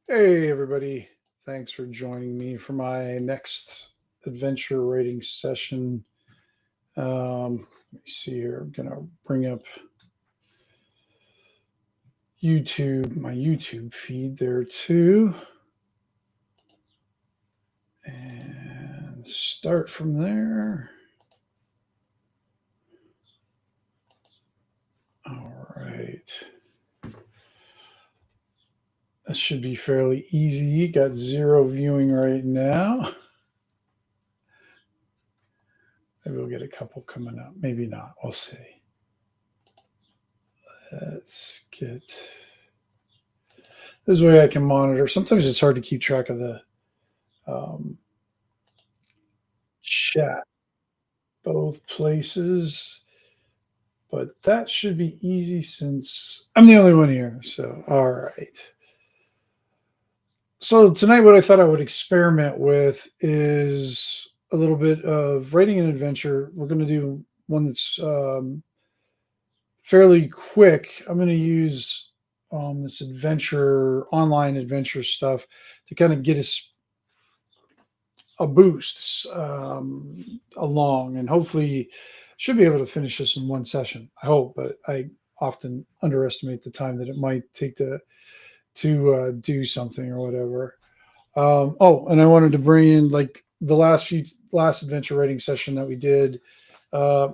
Hey, everybody. Thanks for joining me for my next adventure writing session. Let me see here. I'm going to bring up my YouTube feed there too, and start from there. All right. That should be fairly easy. Got 0 viewing right now. Maybe we'll get a couple coming up. Maybe not. We'll see. Let's get this way I can monitor. Sometimes it's hard to keep track of the um, chat both places, but that should be easy since I'm the only one here. So, all right. So, tonight, what I thought I would experiment with is a little bit of writing an adventure. We're going to do one that's fairly quick. I'm going to use this online adventure stuff to kind of get us a boost along, and hopefully should be able to finish this in one session. I hope, but I often underestimate the time that it might take to do something or whatever. Oh, and I wanted to bring in like the last adventure writing session that we did. Uh,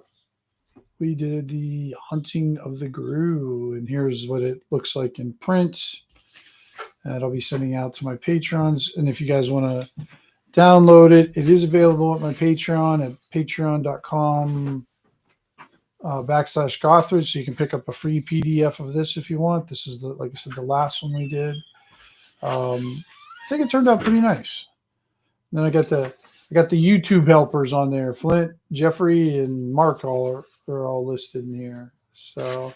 we did the Hunting of the Grue, and here's what it looks like in print. And I'll be sending out to my patrons. And if you guys want to download it, it is available at my Patreon at patreon.com /Gothridge. So you can pick up a free PDF of this if you want. This is like I said, the last one we did. I think it turned out pretty nice. And then I got the YouTube helpers on there. Flint, Jeffrey, and Mark are all listed in here. So,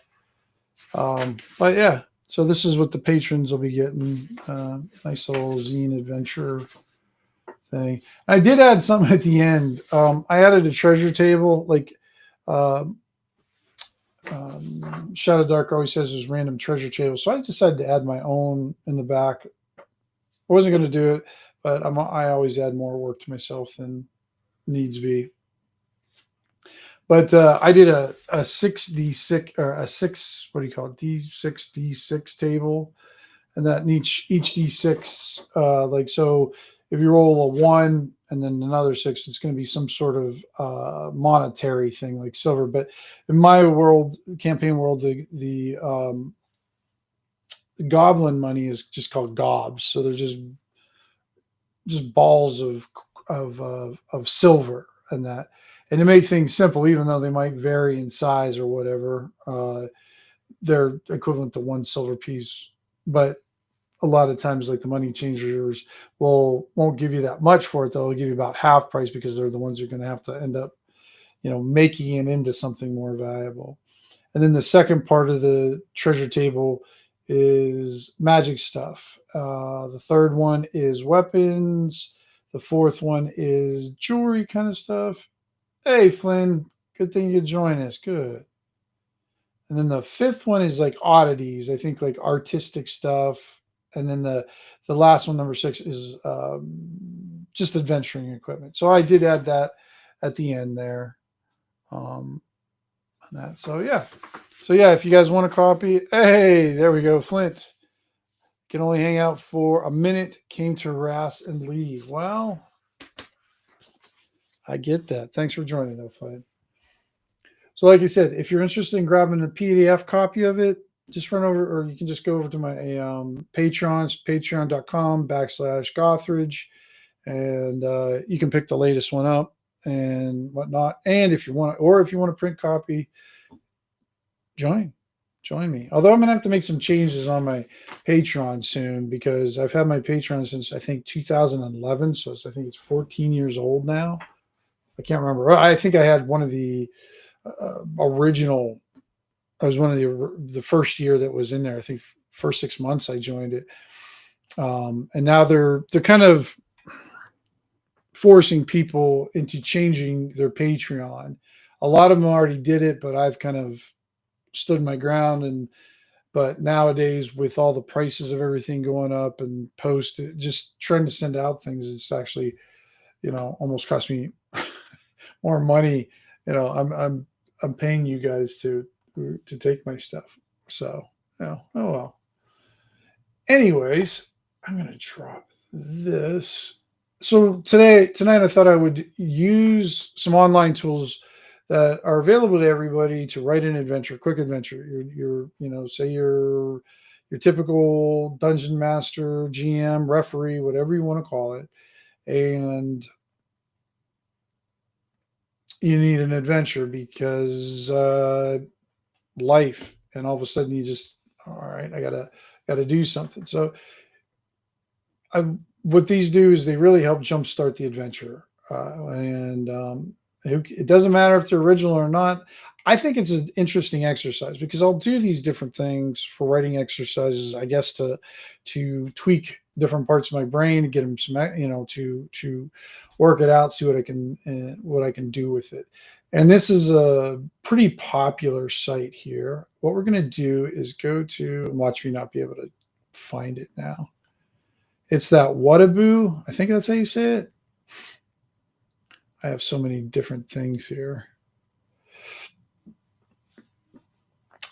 but yeah. So this is what the patrons will be getting. Nice little zine adventure thing. I did add something at the end. I added a treasure table. Like uh, Shadow Dark always says there's random treasure tables. So I decided to add my own in the back. I wasn't going to do it, but I always add more work to myself than needs be. But I did a 6D6 or a 6, what do you call it? D6 table. And that each D6, like, so if you roll a 1 and then another 6, it's going to be some sort of monetary thing like silver. But in my world, campaign world, the goblin money is just called gobs. So they're just balls of silver and that. And to make things simple, even though they might vary in size or whatever, they're equivalent to 1 silver piece. But a lot of times, like the money changers won't give you that much for it. They'll give you about half price because they're the ones who are going to have to end up, making it into something more valuable. And then the second part of the treasure table is magic stuff. The third one is weapons. The fourth one is jewelry kind of stuff. Hey, Flynn, good thing you joined us. Good. And then the fifth one is like oddities. I think like artistic stuff. And then the last one, number 6, is just adventuring equipment. So I did add that at the end there. On that. So yeah. If you guys want a copy, hey, there we go, Flint. Can only hang out for a minute. Came to harass and leave. Well, I get that. Thanks for joining, though, Flint. So, like I said, if you're interested in grabbing a PDF copy of it, just run over, or you can just go over to my Patrons, patreon.com /Gothridge, and you can pick the latest one up and whatnot. And if you want a print copy, join me. Although I'm going to have to make some changes on my Patreon soon because I've had my Patreon since I think 2011. So I think it's 14 years old now. I can't remember. I think I had one of the original. I was one of the first year that was in there. I think first 6 months I joined it, and now they're kind of forcing people into changing their Patreon. A lot of them already did it, but I've kind of stood my ground and But nowadays, with all the prices of everything going up and just trying to send out things, it's actually, almost cost me more money. I'm paying you guys to take my stuff. So, oh well. Anyways, I'm gonna drop this. So tonight, I thought I would use some online tools that are available to everybody to write an adventure, quick adventure. Say your typical dungeon master, GM, referee, whatever you want to call it, and you need an adventure because life, and all of a sudden you just, all right, I gotta do something. So what these do is they really help jumpstart the adventure, and it doesn't matter if they're original or not. I think it's an interesting exercise because I'll do these different things for writing exercises, I guess, to tweak different parts of my brain, to get them some, to work it out, see what I can do with it. And this is a pretty popular site here. What we're going to do is go to, and watch me not be able to find it now. It's that Whataboo. I think that's how you say it. I have so many different things here.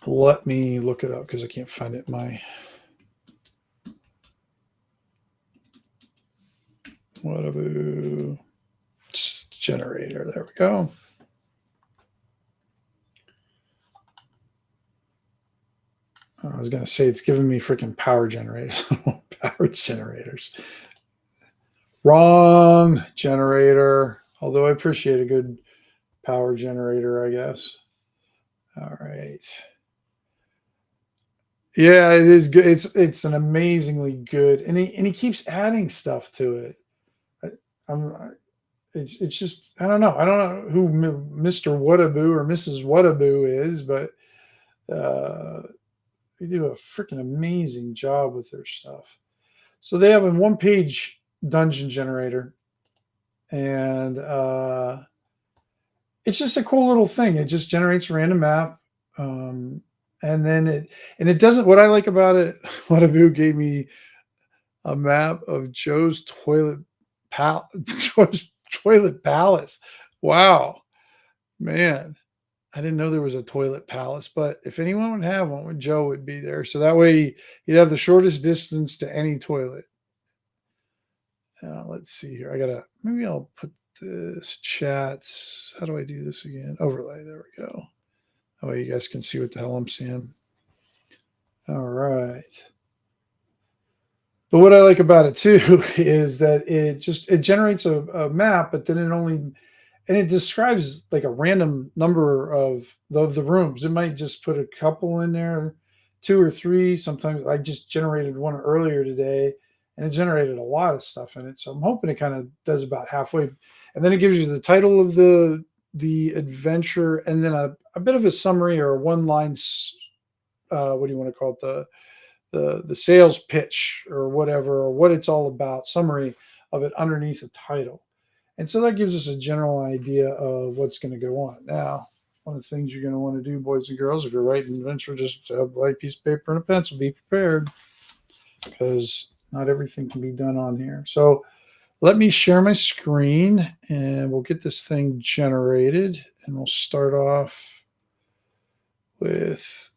Let me look it up because I can't find it in my Whataboo generator. There we go. I was going to say it's giving me freaking power generators. Power generators. Wrong generator. Although I appreciate a good power generator, I guess. All right. Yeah, it is good. It's an amazingly good, and he keeps adding stuff to it. It's just, I don't know who Mr. Whataboo or Mrs. Whataboo is, but they do a freaking amazing job with their stuff. So they have a one-page dungeon generator, and it's just a cool little thing. It just generates a random map, and then it doesn't. What I like about it, Whataboo gave me a map of Joe's Joe's toilet palace. Wow, man. I didn't know there was a toilet palace, but if anyone would have one, Joe would be there. So that way he'd have the shortest distance to any toilet. Let's see here. Maybe I'll put this chats. How do I do this again? Overlay. There we go. That way you guys can see what the hell I'm seeing. All right. But what I like about it too is that it generates a map, but then it describes like a random number of the rooms. It might just put a couple in there, 2 or 3. Sometimes I just generated one earlier today, and it generated a lot of stuff in it. So I'm hoping it kind of does about halfway. And then it gives you the title of the adventure, and then a bit of a summary or a one-line, what do you want to call it? The sales pitch or whatever, or what it's all about, summary of it underneath the title. And so that gives us a general idea of what's going to go on. Now, one of the things you're going to want to do, boys and girls, if you're writing an adventure, just have a blank piece of paper and a pencil. Be prepared, because not everything can be done on here. So let me share my screen, and we'll get this thing generated. And we'll start off with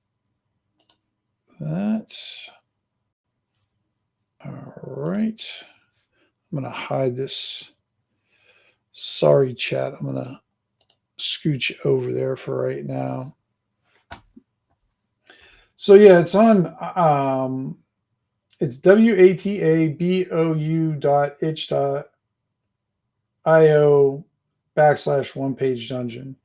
that. All right. I'm going to hide this. Sorry, chat. I'm going to scooch over there for right now. So yeah, it's on, it's wataboo.itch.io/one-page dungeon.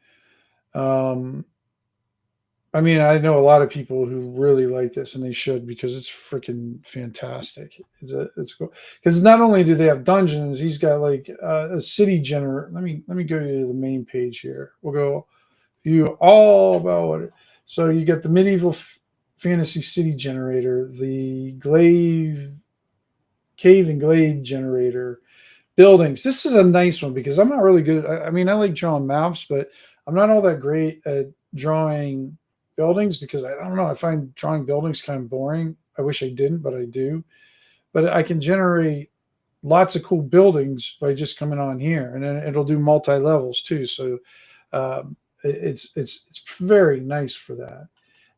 I mean, I know a lot of people who really like this, and they should, because it's freaking fantastic. It's cool because not only do they have dungeons, he's got like a city generator. Let me go to the main page here. We'll go view all about it. So you get the medieval fantasy city generator, the cave and glade generator, buildings. This is a nice one because I'm not really good. I mean, I like drawing maps, but I'm not all that great at drawing buildings because I don't know. I find drawing buildings kind of boring. I wish I didn't, but I do. But I can generate lots of cool buildings by just coming on here, and then it'll do multi levels too. So it's very nice for that.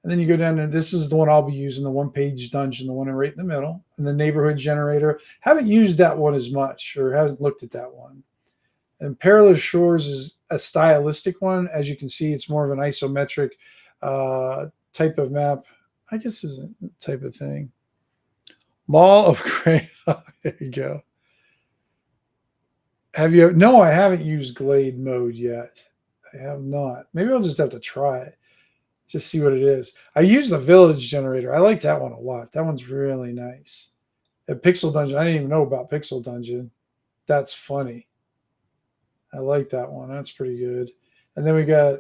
And then you go down, and this is the one I'll be using, the one-page dungeon, the one right in the middle, and the neighborhood generator. Haven't used that one as much, or haven't looked at that one. And Perilous Shores is a stylistic one. As you can see, it's more of an isometric type of map. I guess is a type of thing. Mall of Crayon. There you go. Have you? No, I haven't used Glade mode yet. I have not. Maybe I'll just have to try it. Just see what it is. I use the village generator. I like that one a lot. That one's really nice. At Pixel Dungeon, I didn't even know about Pixel Dungeon. That's funny. I like that one. That's pretty good. And then we got,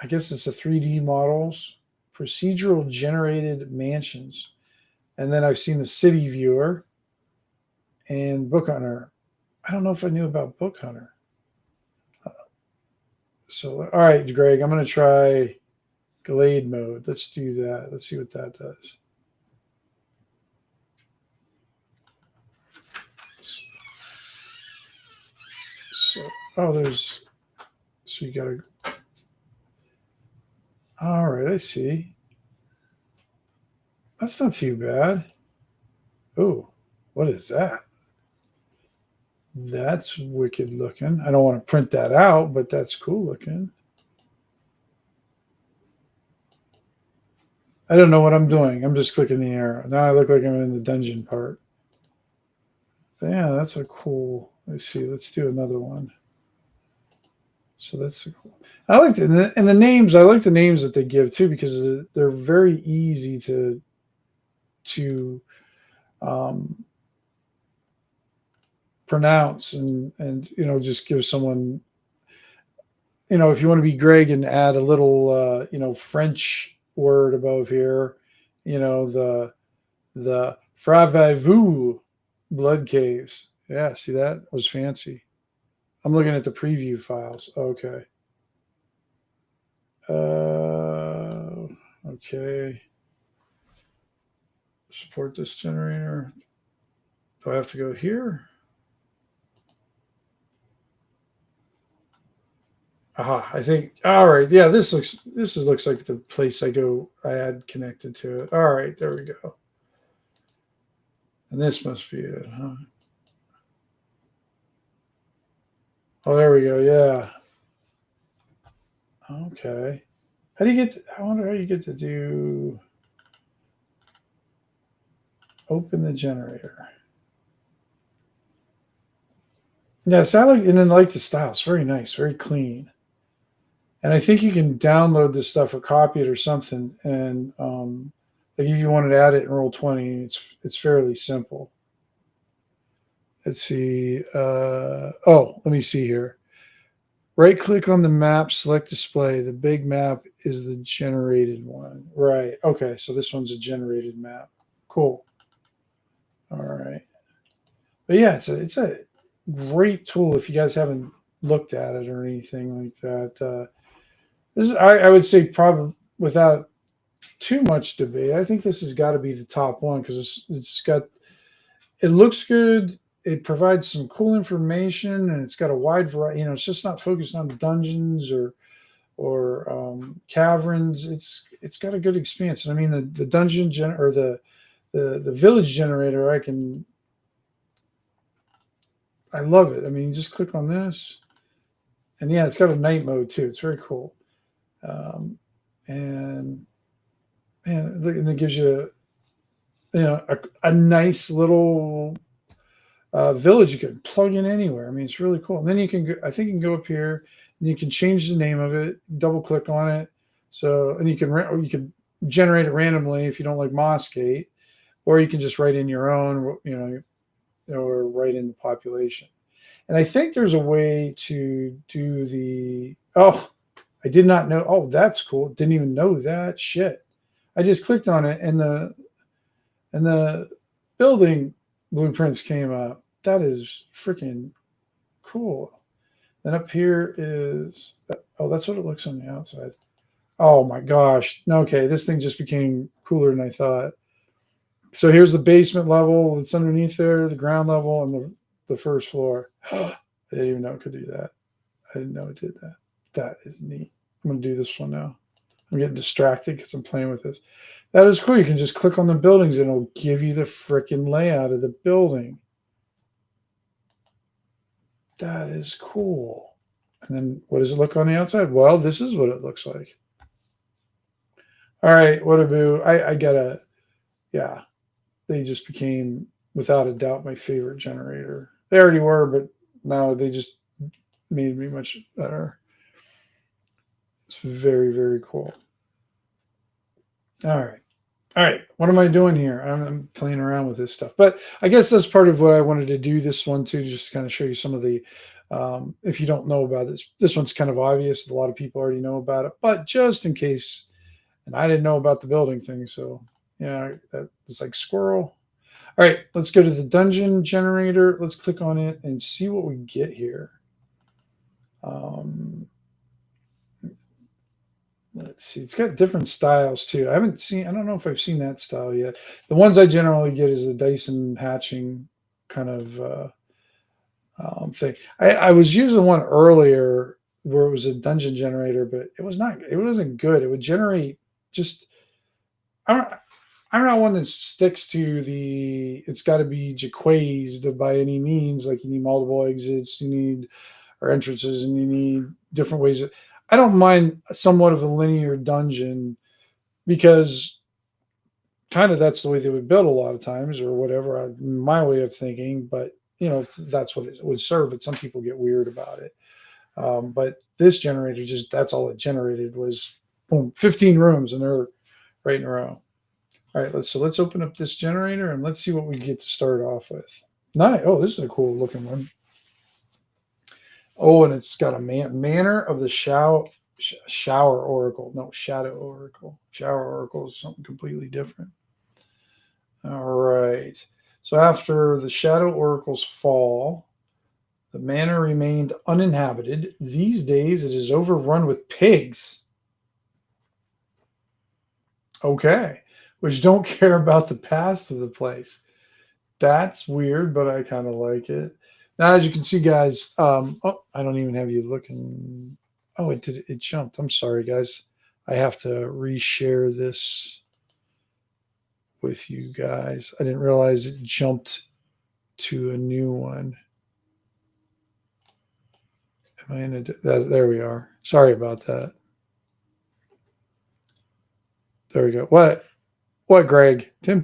I guess it's the 3D models, procedural generated mansions. And then I've seen the City Viewer and Book Hunter. I don't know if I knew about Book Hunter. So, all right, Greg, I'm going to try Glade mode. Let's do that. Let's see what that does. So, so you got to, all right, I see. That's not too bad. Oh, what is that? That's wicked looking. I don't want to print that out, but that's cool looking. I don't know what I'm doing. I'm just clicking the arrow. Now I look like I'm in the dungeon part. But yeah, that's a cool. Let's see. Let's do another one. So that's a cool. I like the names. I like the names that they give too because they're very easy to pronounce and just give someone. If you want to be Greg and add a little French word above here, the Fravez-vous blood caves. Yeah, see, that was fancy. I'm looking at the preview files. Okay. Okay. Support this generator. Do I have to go here? Aha, I think. All right. Yeah, this looks like the place I had connected to it. All right, there we go. And this must be it, huh? Oh, there we go. Yeah. Okay. How do you get? I wonder how you get to do. Open the generator. Yeah, so I like, and then like the style. It's very nice, very clean. And I think you can download this stuff or copy it or something. And like if you wanted to add it in Roll20, it's fairly simple. Let's see. Let me see here. Right click on the map, select display. The big map is the generated one. Right. Okay. So this one's a generated map. Cool. All right. But yeah, it's a great tool if you guys haven't looked at it or anything like that. This is, I would say, probably without too much debate, I think this has got to be the top one because it looks good. It provides some cool information, and it's got a wide variety. It's just not focused on dungeons or caverns. It's got a good expanse. I mean, the dungeon or the village generator, I love it. I mean, you just click on this, and yeah, it's got a night mode too. It's very cool. And it gives you, a nice little village you can plug in anywhere. I mean, it's really cool. And then you can go up here and you can change the name of it, double click on it. So, and you can generate it randomly if you don't like Mossgate, or you can just write in your own, or write in the population. And I think there's a way to do I did not know. Oh, that's cool. Didn't even know that. Shit. I just clicked on it and the building blueprints came up. That is freaking cool. Then up here is, that's what it looks on the outside. Oh my gosh. Okay, this thing just became cooler than I thought. So here's the basement level. It's underneath there, the ground level, and the first floor. I didn't even know it could do that. I didn't know it did that. That is neat. I'm gonna do this one now. I'm getting distracted because I'm playing with this. That is cool. You can just click on the buildings and it'll give you the freaking layout of the building. That is cool. And then what does it look on the outside? Well, this is what it looks like. All right, what about I gotta, yeah, they just became without a doubt my favorite generator. They already were, but now they just made me much better. It's very, very cool. All right. All right. What am I doing here? I'm playing around with this stuff. But I guess that's part of what I wanted to do this one too, just to kind of show you some of the, if you don't know about this one's kind of obvious. A lot of people already know about it, but just in case, and I didn't know about the building thing. So yeah, that was like squirrel. All right, let's go to the dungeon generator. Let's click on it and see what we get here. Let's see. It's got different styles too. I don't know if I've seen that style yet. The ones I generally get is the Dyson hatching kind of thing. I was using one earlier where it was a dungeon generator, but it wasn't good. It would generate just, I don't, I'm not one that sticks to it's got to be Jaquaysed by any means. Like you need multiple exits, you need or entrances, and you need different ways. I don't mind somewhat of a linear dungeon because kind of that's the way they would build a lot of times or whatever. My way of thinking, but that's what it would serve. But some people get weird about it. But this generator that's all it generated was boom, 15 rooms, and they're right in a row. All right, let's open up this generator and let's see what we get to start off with. Nice. Oh, this is a cool looking one. Oh, and it's got a Manor of the Shower Oracle. No, Shadow Oracle. Shower Oracle is something completely different. All right. So after the Shadow Oracle's fall, the manor remained uninhabited. These days, it is overrun with pigs. Okay. Which don't care about the past of the place. That's weird, but I kind of like it. Now, as you can see, guys, oh, I don't even have you looking. Oh, it jumped. I'm sorry, guys. I have to reshare this with you guys. I didn't realize it jumped to a new one. Am I in there we are. Sorry about that. There we go. What, Greg? Tim.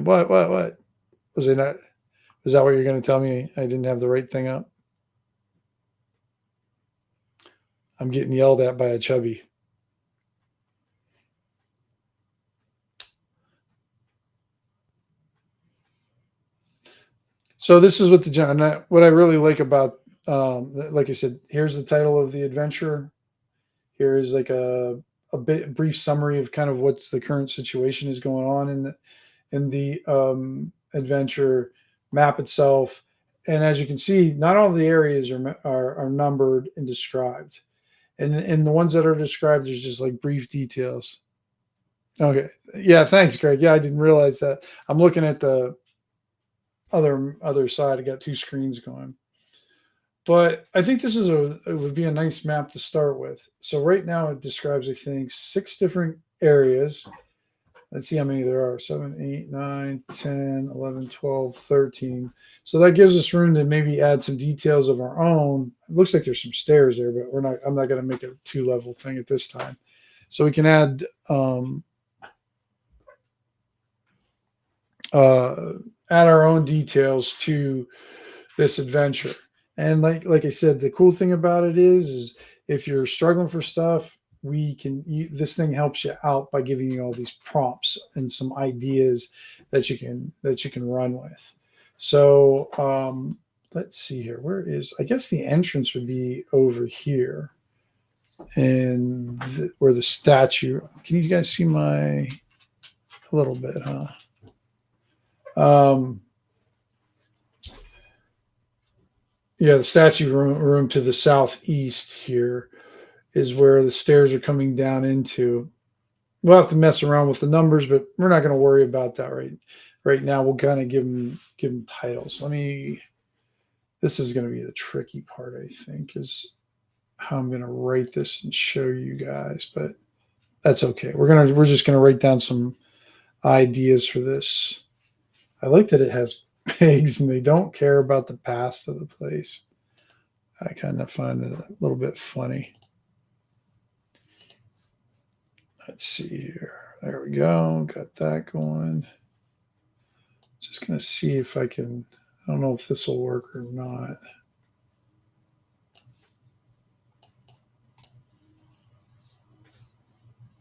What? Was it not? Is that what you're going to tell me? I didn't have the right thing up? I'm getting yelled at by a chubby. So this is what I really like about, like I said, here's the title of the adventure. Here is like a brief summary of kind of what's the current situation is going on in the adventure map itself. And as you can see, not all the areas are numbered and described. And the ones that are described, there's just like brief details. Okay. Yeah. Thanks, Greg. Yeah, I didn't realize that. I'm looking at the other side. I got two screens going. But I think it would be a nice map to start with. So right now it describes, I think, 6 different areas. Let's see how many there are. 7, 8, 9, 10, 11, 12, 13. So that gives us room to maybe add some details of our own. It looks like there's some stairs there, but I'm not going to make it a 2-level thing at this time. So we can add our own details to this adventure. And like I said, the cool thing about it is if you're struggling for stuff, this thing helps you out by giving you all these prompts and some ideas that you can run with. So let's see here. I guess the entrance would be over here, and where the statue. Can you guys see a little bit, huh? Yeah, the statue room to the southeast here is where the stairs are coming down into. We'll have to mess around with the numbers, but we're not going to worry about that right now. We'll kind of give them titles. This is going to be the tricky part, I think, is how I'm going to write this and show you guys, but that's okay. We're just going to write down some ideas for this. I like that it has pigs and they don't care about the past of the place. I kind of find it a little bit funny. Let's see here. There we go. Got that going. Just going to see if I can, I don't know if this will work or not.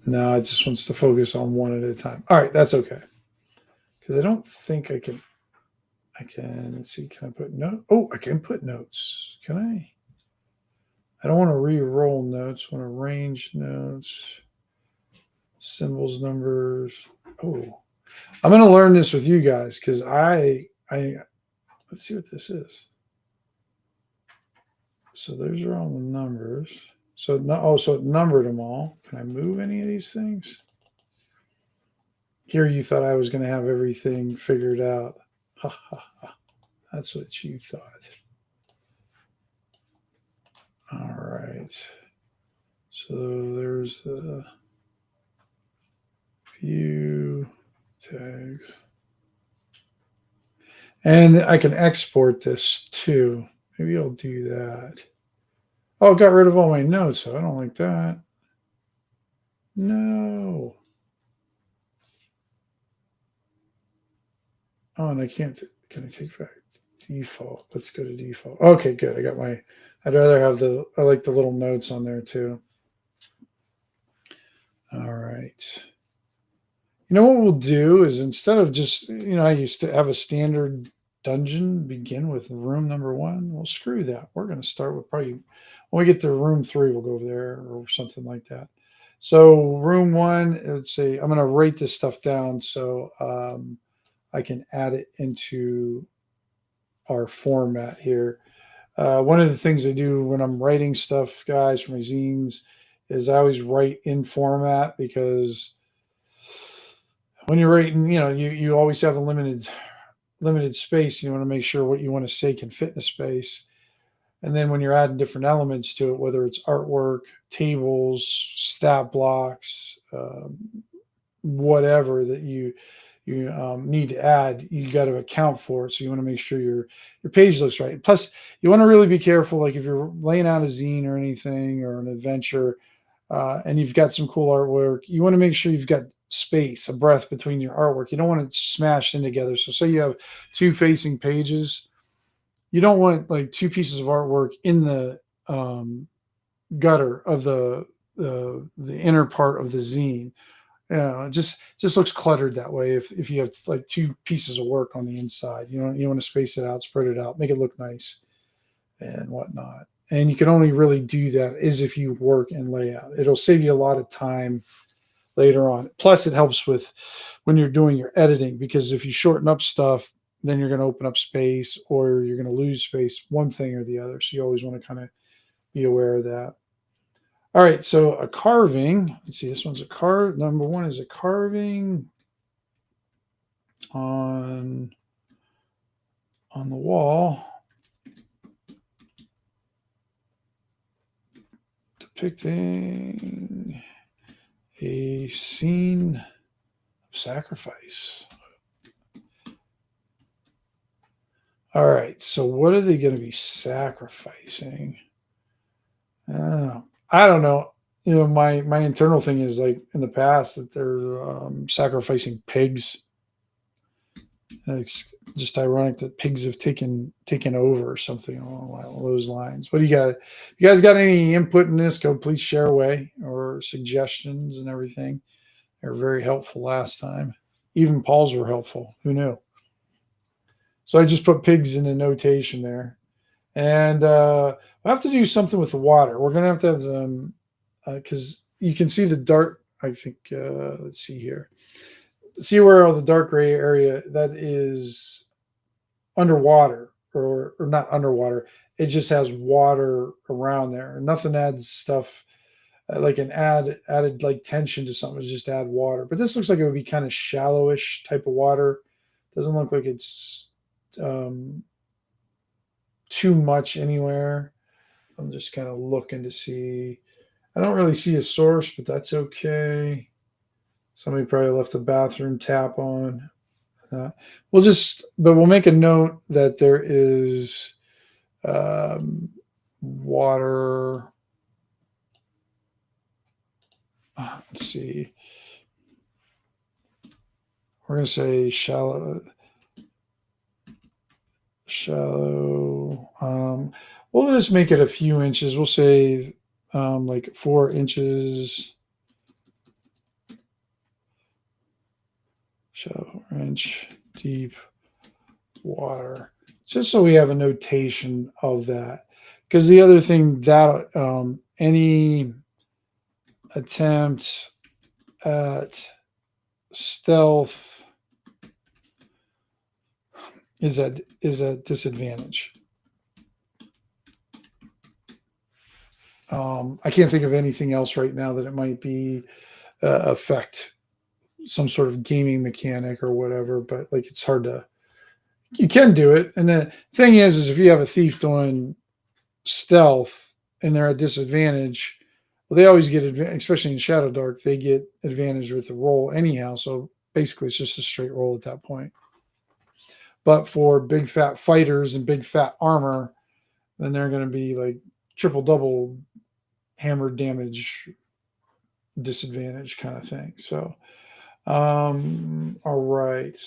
No, it just wants to focus on one at a time. All right, that's okay. Because I don't think I can, let's see, can I put note? Oh, I can put notes. Can I? I don't want to re-roll notes. I want to arrange notes, symbols, numbers. Oh, I'm going to learn this with you guys because let's see what this is. So those are all the numbers. So it numbered them all. Can I move any of these things? Here you thought I was going to have everything figured out. Ha ha ha. That's what you thought. All right. So there's the view tags. And I can export this too. Maybe I'll do that. Oh, it got rid of all my notes, so I don't like that. No. Oh, and I can't. Can I take back default? Let's go to default. Okay, good. I'd rather have I like the little notes on there too. All right. You know what we'll do is instead of just, I used to have a standard dungeon begin with room number 1. Well, screw that. We're going to start with probably, when we get to room 3, we'll go over there or something like that. So room 1, let's say, I'm going to write this stuff down so I can add it into our format here. One of the things I do when I'm writing stuff, guys, for my zines is I always write in format because when you're writing, you always have a limited space. You want to make sure what you want to say can fit in a space. And then when you're adding different elements to it, whether it's artwork, tables, stat blocks, whatever that you need to add, you got to account for it. So you want to make sure your page looks right. Plus, you want to really be careful. Like if you're laying out a zine or anything or an adventure, and you've got some cool artwork, you want to make sure you've got space, a breath between your artwork. You don't want it smashed in together. So say you have 2 facing pages, you don't want like 2 pieces of artwork in the gutter of the inner part of the zine. It just looks cluttered that way. If you have like 2 pieces of work on the inside, you want to space it out, spread it out, make it look nice and whatnot. And you can only really do that is if you work in layout. It'll save you a lot of time later on. Plus, it helps with when you're doing your editing, because if you shorten up stuff, then you're going to open up space or you're going to lose space, one thing or the other. So you always want to kind of be aware of that. All right, so a carving. Let's see, this one's a carve. Number 1 is a carving on the wall, depicting a scene of sacrifice. All right, so what are they going to be sacrificing? I don't know. My internal thing is like in the past that they're sacrificing pigs. And it's just ironic that pigs have taken over or something along those lines. What do you got? If you guys got any input in this, go please share away, or suggestions and everything. They were very helpful last time. Even Paul's were helpful. Who knew? So I just put pigs in a notation there. And we'll have to do something with the water. We're going to have them because you can see the dark, I think, let's see here. See where all the dark gray area, that is underwater or not underwater. It just has water around there. Nothing adds stuff like an added like tension to something is just add water. But this looks like it would be kind of shallowish type of water. Doesn't look like it's um, too much anywhere. I'm just kind of looking to see. I don't really see a source, but that's okay. Somebody probably left the bathroom tap on. We'll make a note that there is water. Let's see. We're going to say shallow. We'll just make it a few inches. We'll say like 4 inches. Shallow inch deep water. Just so we have a notation of that. Because the other thing that any attempt at stealth is a disadvantage. I can't think of anything else right now that it might be affect some sort of gaming mechanic or whatever, but like it's hard to, you can do it. And the thing is if you have a thief doing stealth and they're at disadvantage, well, they always get advantage, especially in Shadow Dark, they get advantage with the roll anyhow. So basically it's just a straight roll at that point. But for big fat fighters and big fat armor, then they're going to be like triple double hammer damage disadvantage kind of thing. So all right.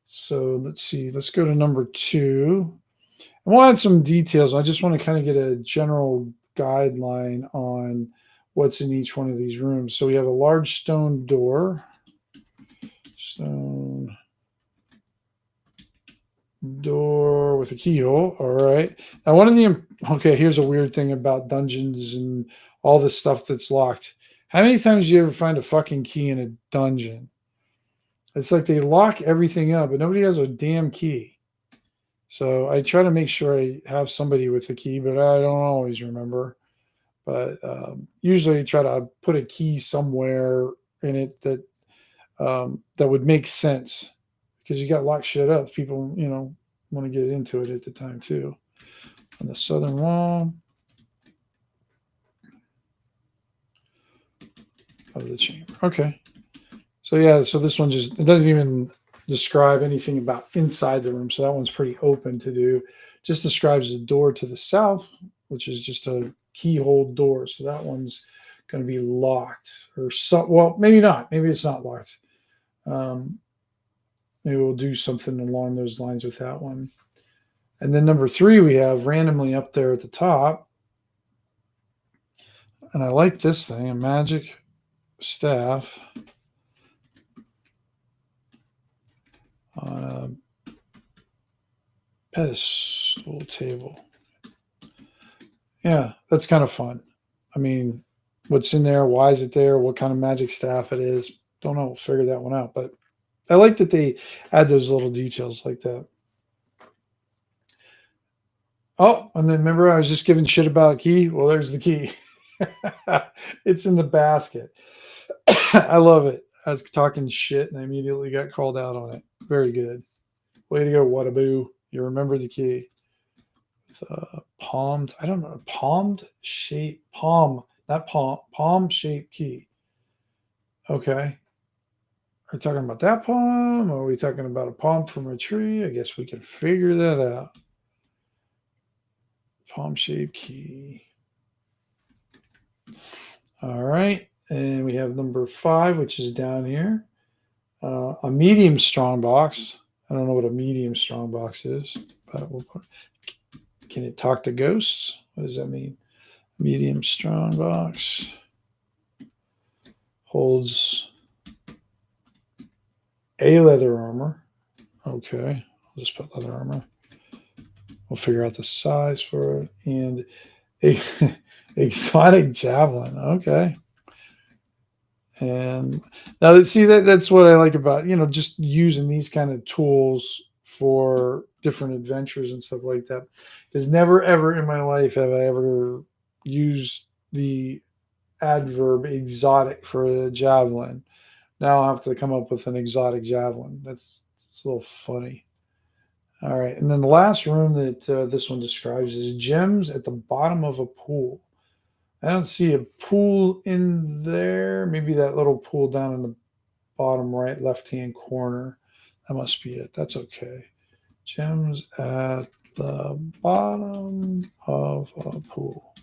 So let's see. Let's go to number 2. I want some details. I just want to kind of get a general guideline on what's in each one of these rooms. So we have a large stone door. Stone door with a keyhole. All right. Now, here's a weird thing about dungeons and all this stuff that's locked. How many times do you ever find a fucking key in a dungeon? It's like they lock everything up, but nobody has a damn key. So I try to make sure I have somebody with the key, but I don't always remember. But usually I try to put a key somewhere in it that would make sense, because you got locked shit up. People, want to get into it at the time too. On the southern wall of the chamber. Okay. So yeah, so this one it doesn't even describe anything about inside the room. So that one's pretty open to do. Just describes the door to the south, which is just a keyhole door. So that one's going to be locked, or well, maybe not. Maybe it's not locked. Maybe we'll do something along those lines with that one. And then number 3, we have randomly up there at the top. And I like this thing, a magic staff on a pedestal table. Yeah, that's kind of fun. I mean, what's in there? Why is it there? What kind of magic staff it is? Don't know. We'll figure that one out. But I like that they add those little details like that. Oh, and then remember I was just giving shit about a key? Well, there's the key. It's in the basket. I love it. I was talking shit and I immediately got called out on it. Very good. Way to go, Whataboo. You remember the key. Palmed, I don't know, palm shaped key. Okay. Are we talking about that palm? Or are we talking about a palm from a tree? I guess we can figure that out. Palm-shaped key. All right. And we have number 5, which is down here. A medium strong box. I don't know what a medium strong box is, but can it talk to ghosts? What does that mean? Medium strong box. Holds a leather armor. Okay. I'll just put leather armor. We'll figure out the size for it. And a exotic javelin. Okay. And now see that's what I like about, just using these kind of tools for different adventures and stuff like that. Because never ever in my life have I ever used the adverb exotic for a javelin. Now I'll have to come up with an exotic javelin. It's a little funny. All right, and then the last room that this one describes is gems at the bottom of a pool. I don't see a pool in there. Maybe that little pool down in the bottom right left-hand corner. That must be it. That's okay. Gems at the bottom of a pool.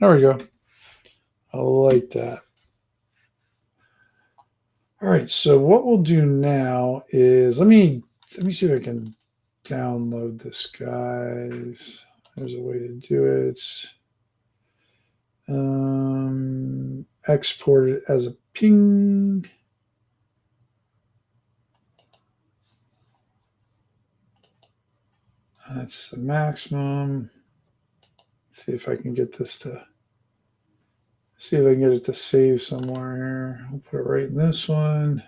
There we go. I like that. All right, so what we'll do now is let me see if I can download this, guys. There's a way to do it. Export it as a ping. That's the maximum. See if I can get this to see if I can get it to save somewhere here. I'll put it right in this one.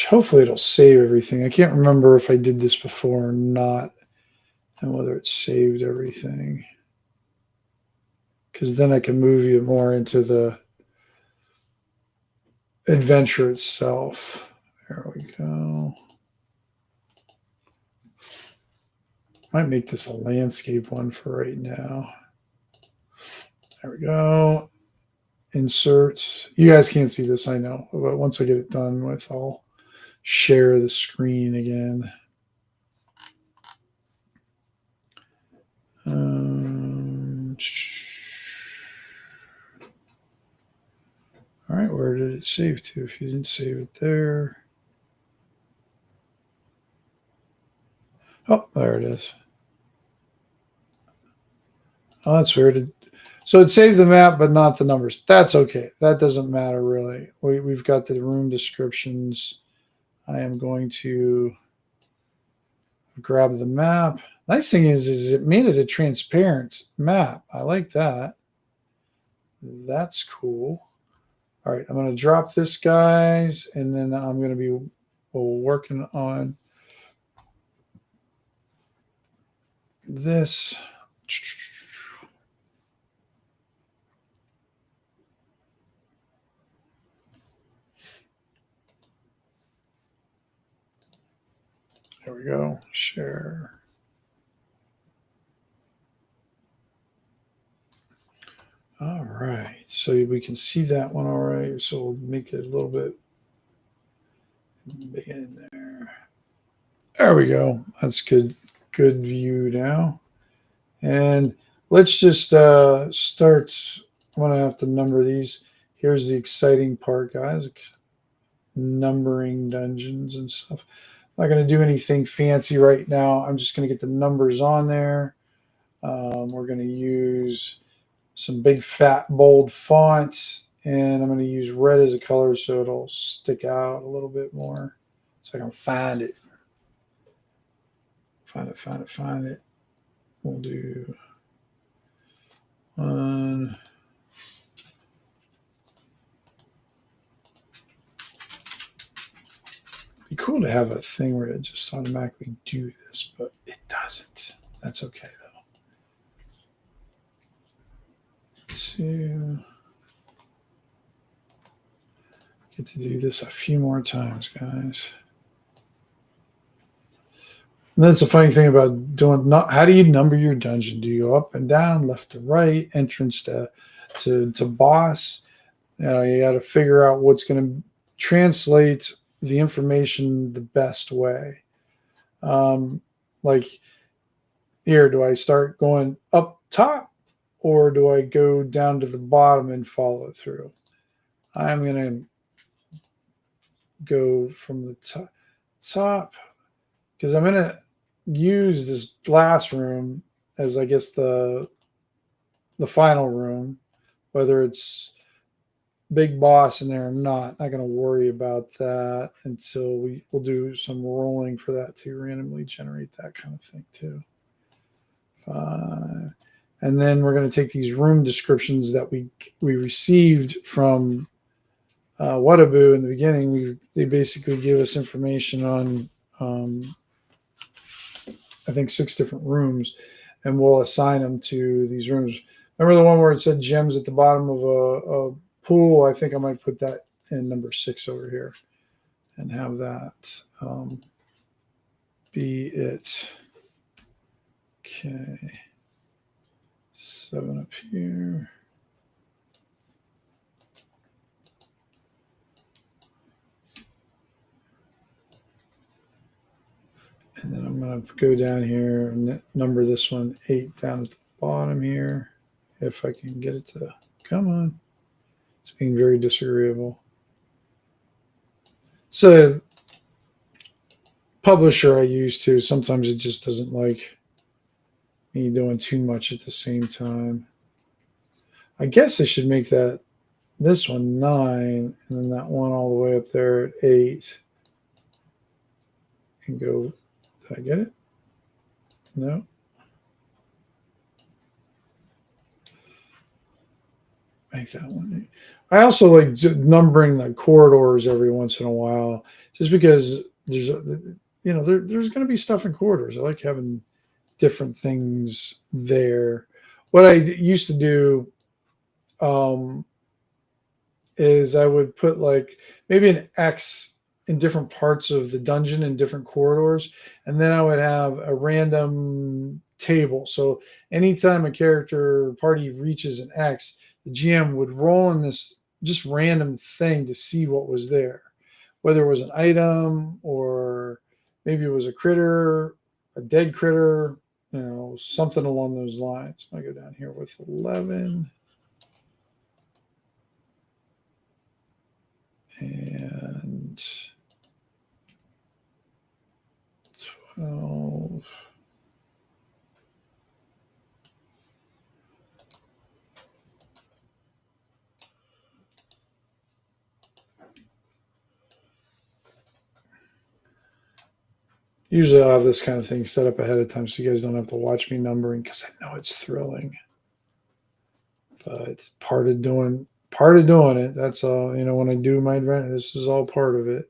Hopefully it'll save everything. I can't remember if I did this before or not and whether it saved everything. Because then I can move you more into the adventure itself. There we go. Might make this a landscape one for right now. There we go. Insert. You guys can't see this, I know. But once I get it done with, I'll share the screen again. All right, where did it save to? If you didn't save it there. Oh, there it is. Oh, that's weird. So it saved the map, but not the numbers. That's okay. That doesn't matter, really. We've got the room descriptions. I am going to grab the map. Nice thing is it made it a transparent map. I like that. That's cool. All right, I'm going to drop this, guys, and then I'm going to be working on this. There we go. Share. All right. So we can see that one all right. So we'll make it a little bit big in there. There we go. That's good. Good view now. And let's just start. I'm going to have to number these. Here's the exciting part, guys. Numbering dungeons and stuff. I'm not going to do anything fancy right now. I'm just going to get the numbers on there. We're going to use some big, fat, bold fonts, and I'm going to use red as a color so it'll stick out a little bit more so I can find it. Find it. We'll do one. It'd be cool to have a thing where it just automatically do this, but it doesn't. That's okay, though. To get to do this a few more times, guys. And that's the funny thing about doing. How do you number your dungeon? Do you go up and down, left to right, entrance to boss? You know, you got to figure out what's going to translate the information the best way. Like here, do I start going up top? Or do I go down to the bottom and follow through? I'm going to go from the top because I'm going to use this last room as, I guess, the final room, whether it's big boss in there or not. Not going to worry about that until we'll do some rolling for that to randomly generate that kind of thing too. And then we're going to take these room descriptions that we received from Whataboo in the beginning. They basically give us information on, I think, 6 different rooms, and we'll assign them to these rooms. Remember the one where it said gems at the bottom of a pool? I think I might put that in number 6 over here and have that be it. Okay. 7 up here. And then I'm going to go down here and number this one 8 down at the bottom here. If I can get it to come on. It's being very disagreeable. So publisher I use too. Sometimes it just doesn't like me doing too much at the same time. I guess I should make that this one 9 and then that one all the way up there at 8 and go. Did I get it? No. Make that one. I also like numbering the corridors every once in a while, just because there's there's going to be stuff in corridors. I like having different things there. What I used to do is I would put like maybe an X in different parts of the dungeon in different corridors, and then I would have a random table. So anytime a character party reaches an X, the GM would roll in this just random thing to see what was there, whether it was an item or maybe it was a critter, a dead critter, something along those lines. I go down here with 11 and 12. Usually I'll have this kind of thing set up ahead of time so you guys don't have to watch me numbering, because I know it's thrilling. But part of doing it. That's all. When I do my adventure, this is all part of it.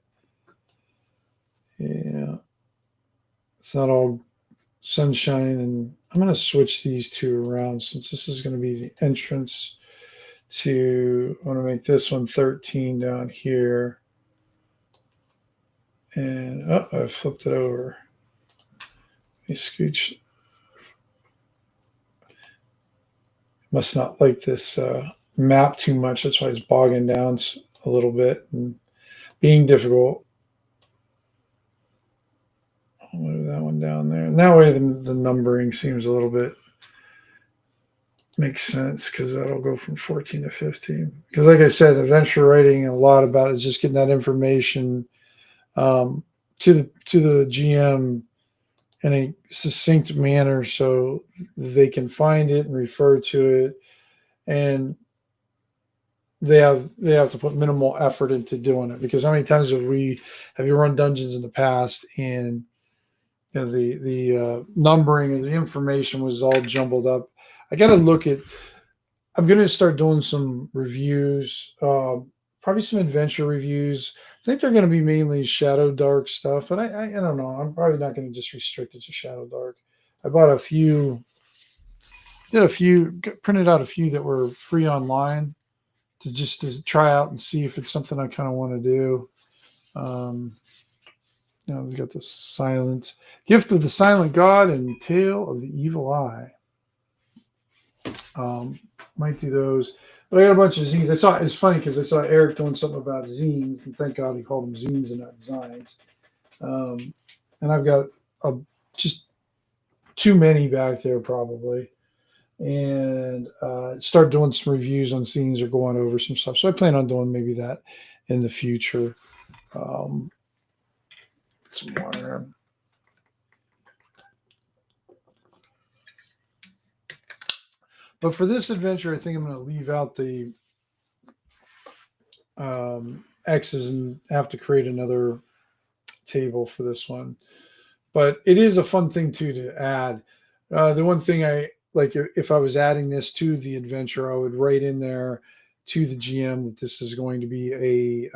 Yeah. It's not all sunshine. And I'm going to switch these two around since this is going to be the entrance to, I want to make this one 13 down here. And I flipped it over. Let me scooch. Must not like this map too much. That's why it's bogging down a little bit and being difficult. I'll move that one down there. And that way the numbering seems a little bit makes sense, because that'll go from 14 to 15. Because like I said, adventure writing, a lot about it is just getting that information to the GM in a succinct manner so they can find it and refer to it, and they have to put minimal effort into doing it. Because how many times have you run dungeons in the past and the numbering and the information was all jumbled up? I got to look at. I'm going to start doing some reviews, probably some adventure reviews. I think they're going to be mainly Shadow Dark stuff, but I don't know. I'm probably not going to just restrict it to Shadow Dark. I bought a few, printed out a few that were free online to try out and see if it's something I kind of want to do. We've got the Silent Gift of the Silent God and Tale of the Evil Eye. Might do those, but I got a bunch of zines. It's funny because I saw Eric doing something about zines, and thank God he called them zines and not designs. And I've got just too many back there probably, and start doing some reviews on zines or going over some stuff. So I plan on doing maybe that in the future. Some more. But for this adventure, I think I'm going to leave out the X's and have to create another table for this one. But it is a fun thing too to add. The one thing I like, if I was adding this to the adventure, I would write in there to the GM that this is going to be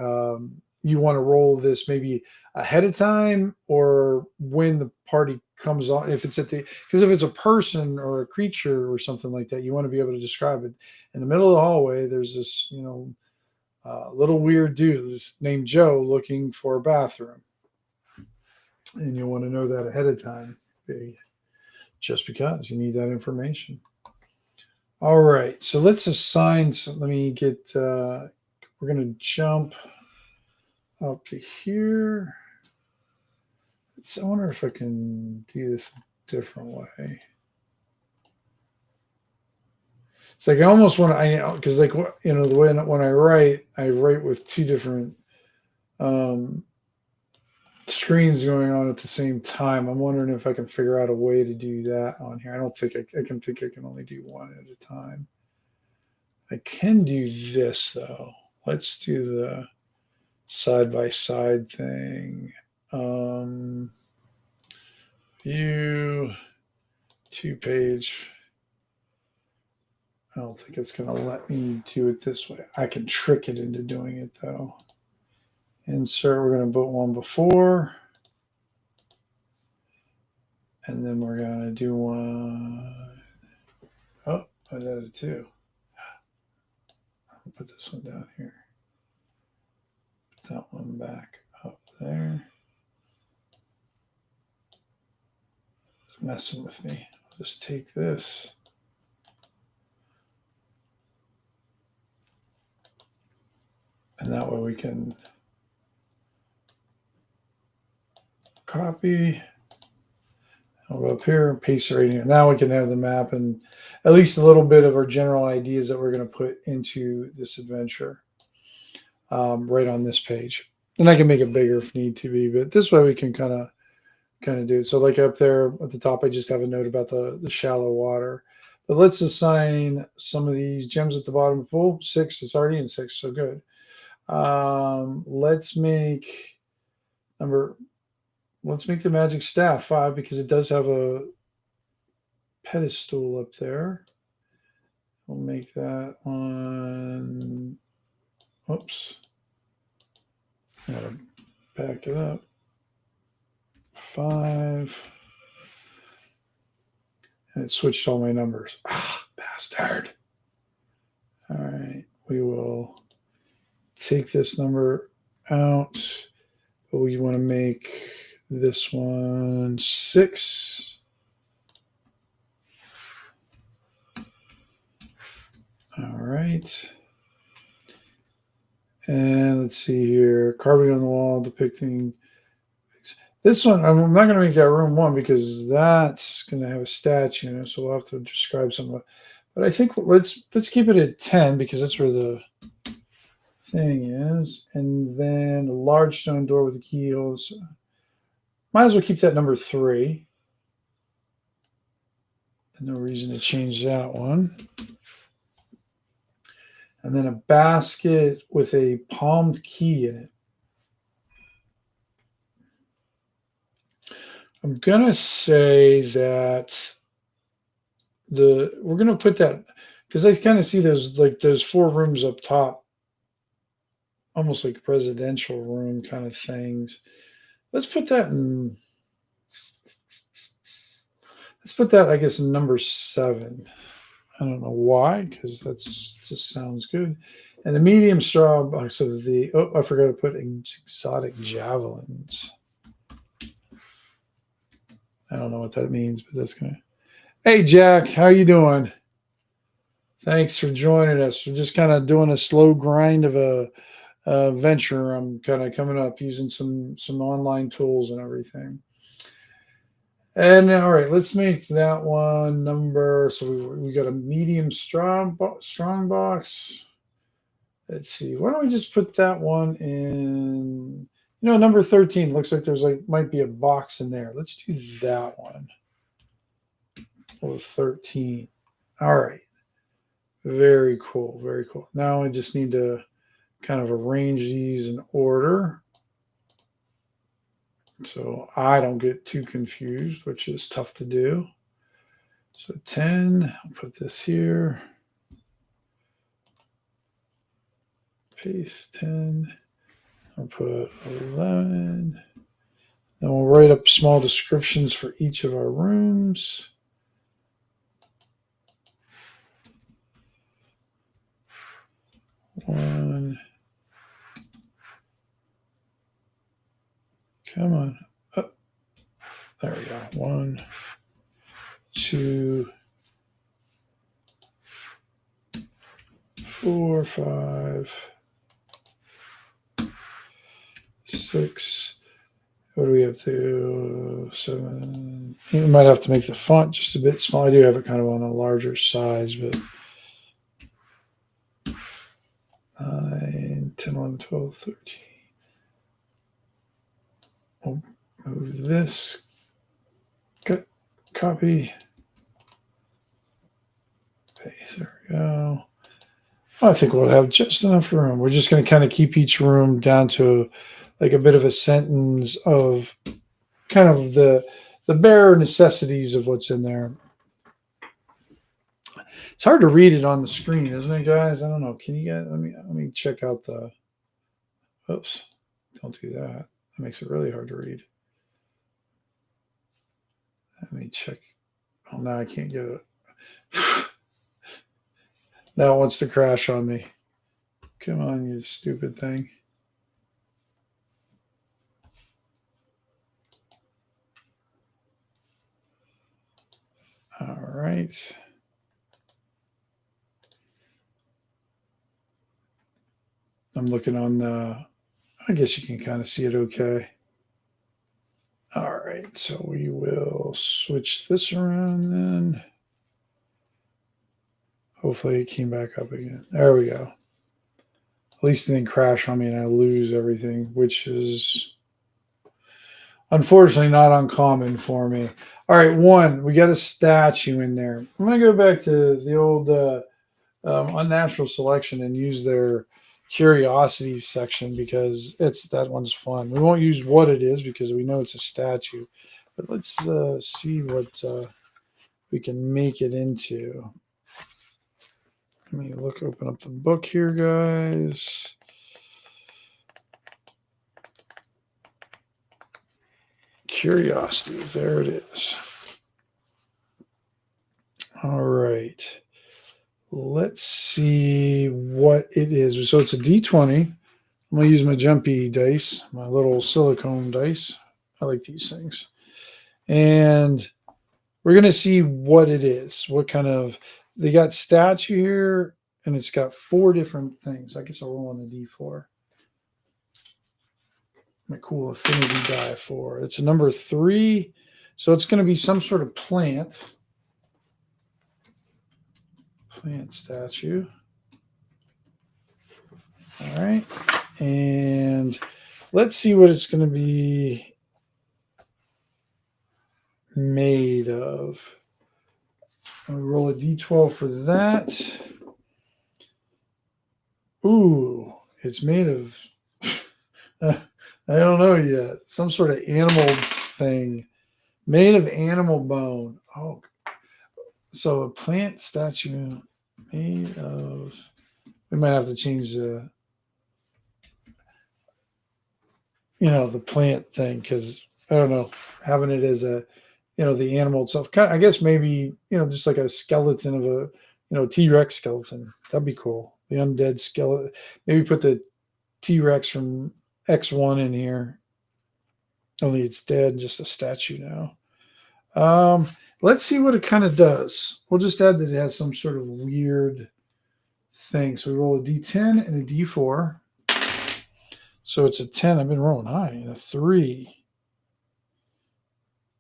you want to roll this maybe ahead of time or when the party comes on. If it's because if it's a person or a creature or something like that, you want to be able to describe it. In the middle of the hallway, there's this, little weird dude named Joe looking for a bathroom. And you want to know that ahead of time, just because you need that information. All right, so let's assign let me get, we're going to jump up to here. I wonder if I can do this a different way. It's like I almost want to, because the way when I write with two different screens going on at the same time. I'm wondering if I can figure out a way to do that on here. I don't think I can only do one at a time. I can do this though. Let's do the side-by-side thing. View 2-page. I don't think it's going to let me do it this way. I can trick it into doing it though. Insert, we're going to put one before. And then we're going to do one. Oh, I did it too. I'll put this one down here. Put that one back up there. It's messing with me. I'll just take this. And that way we can copy. I'll go up here and paste it right here. Now we can have the map and at least a little bit of our general ideas that we're going to put into this adventure right on this page. And I can make it bigger if need to be, but this way we can kind of do it. So like up there at the top, I just have a note about the shallow water. But let's assign some of these gems at the bottom of the pool. 6, it's already in 6, so good. Let's make the magic staff 5 because it does have a pedestal up there. We'll make that one. Oops. I gotta back it up. 5. And it switched all my numbers. Ah, bastard. All right. We will take this number out, but we want to make this one 6. All right. And let's see here. Carving on the wall depicting this one. I'm not going to make that room 1 because that's going to have a statue in it, so we'll have to describe some of it. But I think let's keep it at 10 because that's where the thing is. And then a large stone door with the keyholes. Might as well keep that number 3. No reason to change that one. And then a basket with a palmed key in it. I'm going to say that we're going to put that because I kind of see those 4 rooms up top, almost like presidential room kind of things. Let's put that, I guess, in number 7. I don't know why, because that just sounds good. And the medium straw box of I forgot to put exotic javelins. I don't know what that means, but that's going to. Hey, Jack, how you doing? Thanks for joining us. We're just kind of doing a slow grind of a venture. I'm kind of coming up using some online tools and everything. And all right, let's make that one number. So we got a medium strong box. Let's see. Why don't we just put that one in? Number 13 looks like there's might be a box in there. Let's do that one. Oh, 13. All right. Very cool. Very cool. Now I just need to kind of arrange these in order so I don't get too confused, which is tough to do. So 10, I'll put this here. Paste 10. I'll put 11. Then we'll write up small descriptions for each of our rooms. One. Come on. Oh, there we go. 1, 2, 4, 5, 6. What do we have to 7? You might have to make the font just a bit small. I do have it kind of on a larger size, but 9, 10, 11, 12, 13. We'll move this. Cut, copy. Paste. There we go. I think we'll have just enough room. We're just going to kind of keep each room down to like a bit of a sentence of kind of the bare necessities of what's in there. It's hard to read it on the screen, isn't it, guys? I don't know. Can you guys let me check out the oops. Don't do that. That makes it really hard to read. Let me check. Oh no, I can't get it. Now it wants to crash on me. Come on, you stupid thing. All right. I'm looking on the, I guess you can kind of see it okay. All right, so we will switch this around then. Hopefully it came back up again. There we go. At least it didn't crash on me and I lose everything, which is unfortunately not uncommon for me. All right, 1, we got a statue in there. I'm going to go back to the old unnatural selection and use their curiosities section because that one's fun. We won't use what it is because we know it's a statue. But let's see what we can make it into. Let me open up the book here, guys. Curiosities, there it is. All right. Let's see what it is. So it's a D20. I'm going to use my jumpy dice, my little silicone dice. I like these things. And we're going to see what it is. What kind of, they got statue here, and it's got 4 different things. I guess I'll roll on the D4. My cool affinity die 4. It's a number 3. So it's going to be some sort of plant. Plant statue. All right. And let's see what it's going to be made of. I'm going to roll a D12 for that. Ooh, it's made of, I don't know yet. Some sort of animal thing. Made of animal bone. Oh, so a plant statue made of, we might have to change the, the plant thing because I don't know, having it as a, the animal itself. Kind of, I guess maybe, just like a skeleton of a, T-Rex skeleton. That'd be cool. The undead skeleton. Maybe put the T-Rex from X1 in here. Only it's dead, just a statue now. Let's see what it kind of does. We'll just add that it has some sort of weird thing. So we roll a D10 and a D4. So it's a 10. I've been rolling high. And a 3.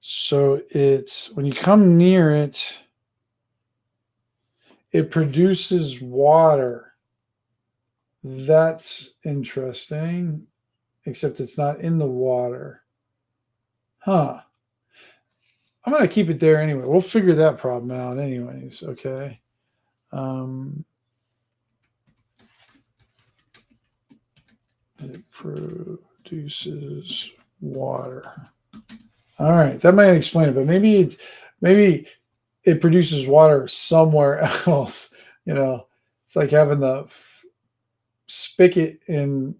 So it's, when you come near it, it produces water. That's interesting. Except it's not in the water. Huh. I'm going to keep it there anyway. We'll figure that problem out anyways. Okay. It produces water. All right. That might explain it, but maybe it produces water somewhere else. It's like having the spigot in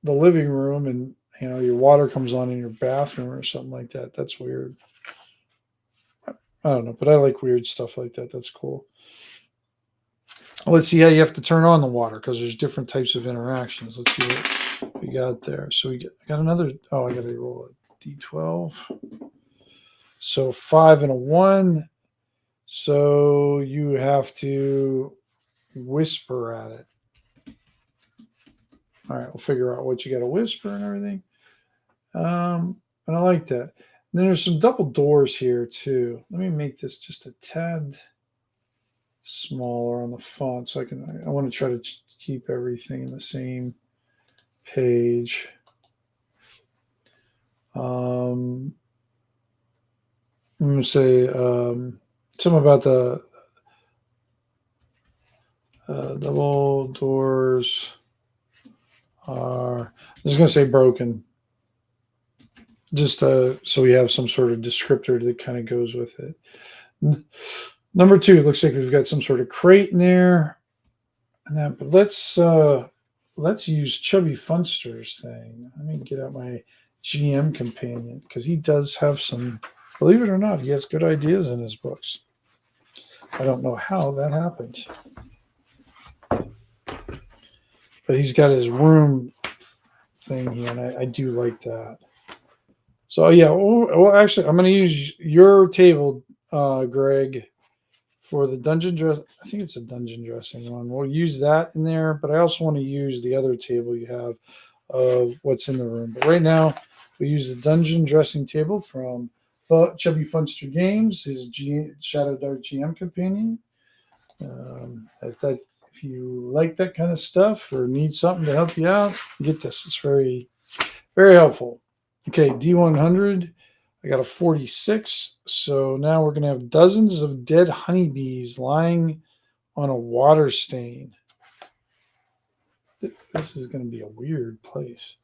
the living room and your water comes on in your bathroom or something like that. That's weird. I don't know, but I like weird stuff like that. That's cool. Let's see how you have to turn on the water because there's different types of interactions. Let's see what we got there. So I got another. Oh, I got to roll a d12. So 5 and a 1. So you have to whisper at it. All right, we'll figure out what you got to whisper and everything. And I like that. And then there's some double doors here too. Let me make this just a tad smaller on the font so I want to try to keep everything in the same page. I'm going to say something about the double doors are, I'm just going to say broken. Just so we have some sort of descriptor that kind of goes with it. Number 2, it looks like we've got some sort of crate in there. And that, but let's use Chubby Funster's thing. Let me get out my GM companion because he does have some, believe it or not, he has good ideas in his books. I don't know how that happened. But he's got his room thing here, and I do like that. So, yeah, well actually, I'm going to use your table, Greg, for the dungeon dress. I think it's a dungeon dressing one. We'll use that in there, but I also want to use the other table you have of what's in the room. But right now, we use the dungeon dressing table from Chubby Funster Games, his Shadow Dark GM companion. If you like that kind of stuff or need something to help you out, get this. It's very, very helpful. Okay, D100. I got a 46. So now we're going to have dozens of dead honeybees lying on a water stain. This is going to be a weird place.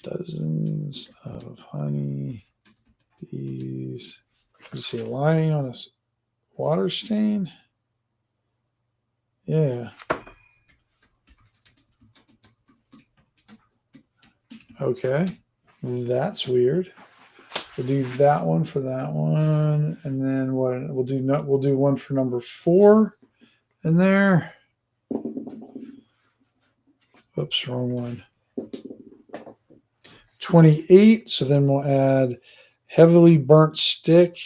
Dozens of honeybees. Let's see, lying on a water stain. Yeah. Okay. That's weird. We'll do that one for that one, and then what we'll do one for number 4 in there. Oops, wrong one. 28. So then we'll add heavily burnt stick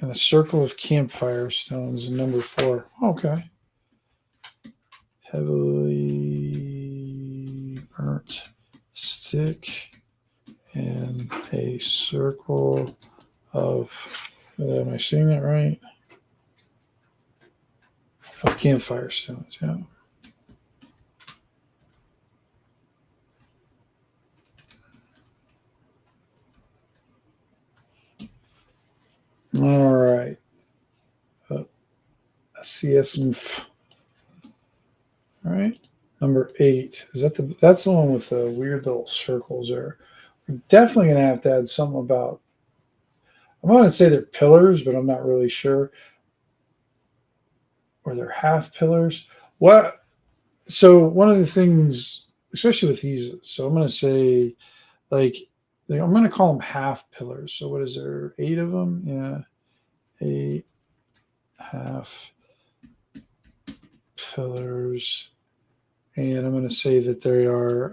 and a circle of campfire stones in number 4. Okay. Heavily burnt stick and a circle of, am I seeing that right? Of campfire stones, yeah. All right. CSM. All right. Number 8. Is that that's the one with the weird little circles there? We're definitely going to have to add something about, I'm going to say they're pillars, but I'm not really sure. Or they're half pillars. What? So one of the things, especially with these, so I'm going to say, like, I'm going to call them half pillars. So what is there? 8 of them? Yeah. 8 half pillars. And I'm going to say that they are,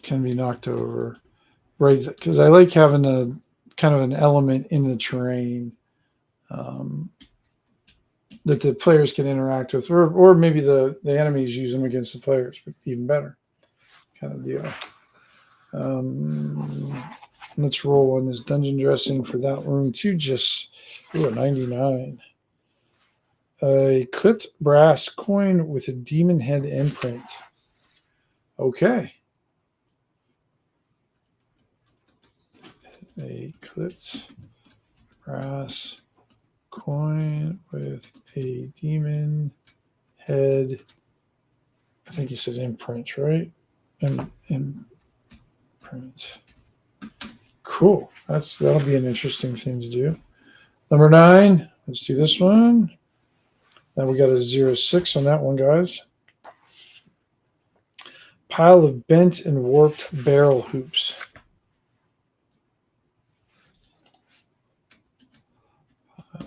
can be knocked over, right? Because I like having a kind of an element in the terrain that the players can interact with, or maybe the enemies use them against the players, but even better kind of deal. Let's roll on this dungeon dressing for that room too. Just a 99. A clipped brass coin with a demon head imprint. Okay. A clipped brass coin with a demon head. I think you said imprint, right? Imprint. Cool. That'll be an interesting thing to do. Number 9. Let's do this one. Now we got a 06 on that one, guys. Pile of bent and warped barrel hoops.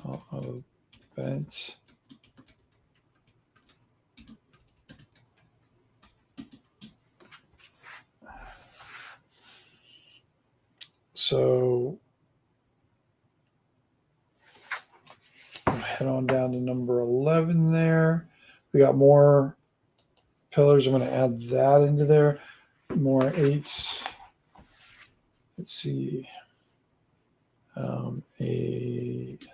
Pile of bent. So we'll head on down to number 11 there. We got more pillars. I'm going to add that into there. More 8s. Let's see. 8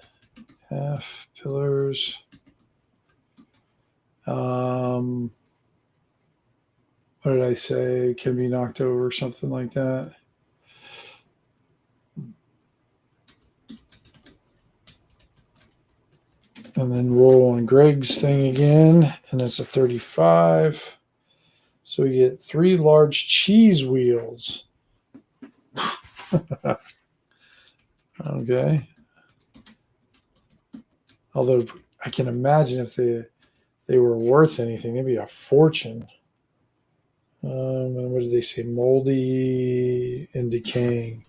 half pillars. What did I say? Can be knocked over, something like that. And then roll on Greg's thing again, and it's a 35. So we get 3 large cheese wheels. Okay. Although I can imagine if they were worth anything, they'd be a fortune. And what did they say? Moldy and decaying.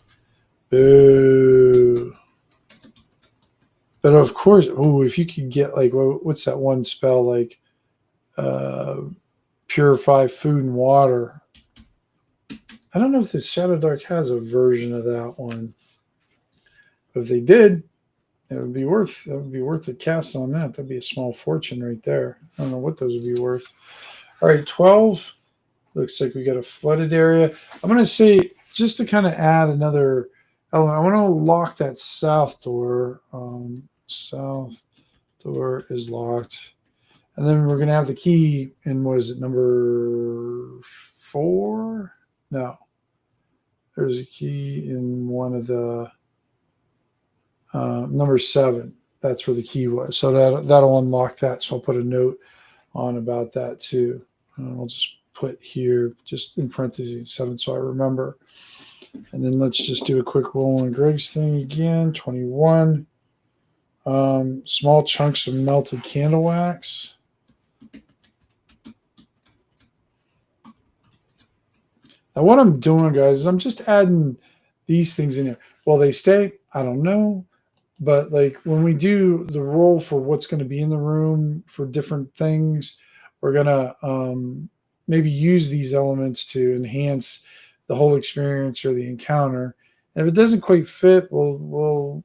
Boo. But of course, if you could get like, what's that one spell, like purify food and water. I don't know if the Shadow Dark has a version of that one. But if they did, it would be worth a cast on that. That'd be a small fortune right there. I don't know what those would be worth. All right, 12. Looks like we got a flooded area. I'm going to say, just to kind of add another element, I want to lock that south door. South door is locked. And then we're going to have the key in, what is it, number 4? No. There's a key in one of the, number 7. That's where the key was. So that'll unlock that. So I'll put a note on about that too. I'll just put here, just in parentheses, 7, so I remember. And then let's just do a quick roll on Greg's thing again. 21. Small chunks of melted candle wax. Now what I'm doing, guys, is I'm just adding these things in here. Will they stay? I don't know. But like when we do the roll for what's going to be in the room for different things, we're going to maybe use these elements to enhance the whole experience or the encounter. And if it doesn't quite fit, we'll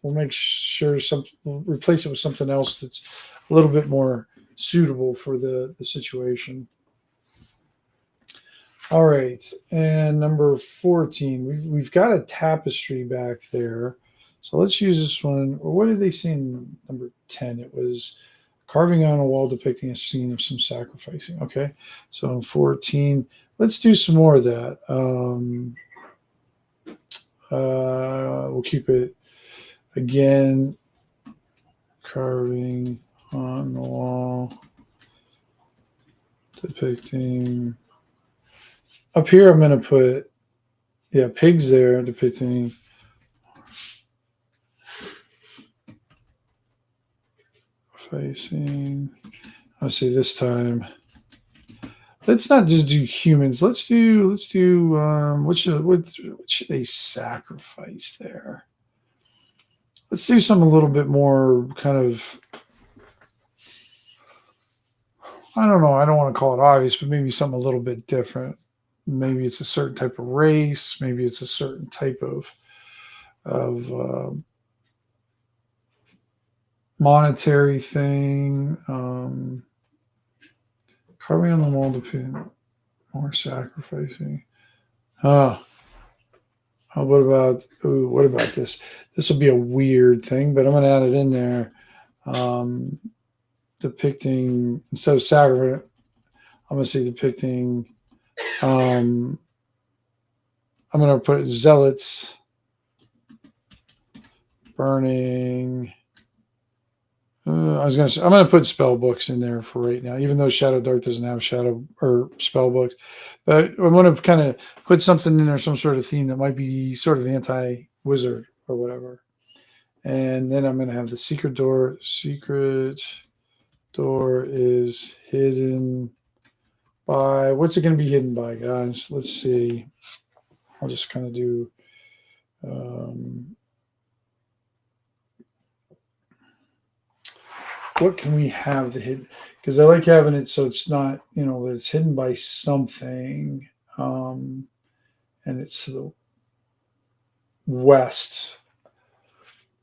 make sure we'll replace it with something else that's a little bit more suitable for the situation. All right, and number 14, we've got a tapestry back there. So let's use this one. Or what did they say in number 10? It was carving on a wall depicting a scene of some sacrificing. Okay, so in 14, let's do some more of that. We'll keep it again, carving on the wall depicting. Up here, I'm going to put, pigs there depicting facing. Let's see, this time. Let's not just do humans. Let's do what should they sacrifice there? Let's do something a little bit more kind of, I don't know, I don't want to call it obvious, but maybe something a little bit different. Maybe it's a certain type of race. Maybe it's a certain type of monetary thing. Carving on the wall depending more sacrificing. What about this? This will be a weird thing, but I'm going to add it in there. Depicting, instead of sacrifice, I'm going to say depicting. I'm going to put zealots burning. I'm going to put spell books in there for right now, even though Shadow Dark doesn't have shadow or spell books. But I'm going to kind of put something in there, some sort of theme that might be sort of anti-wizard or whatever. And then I'm going to have the secret door. Secret door is hidden by, what's it going to be hidden by, guys? Let's see. I'll just kind of do what can we have the hidden? Because I like having it so it's not, that it's hidden by something, and it's to the west.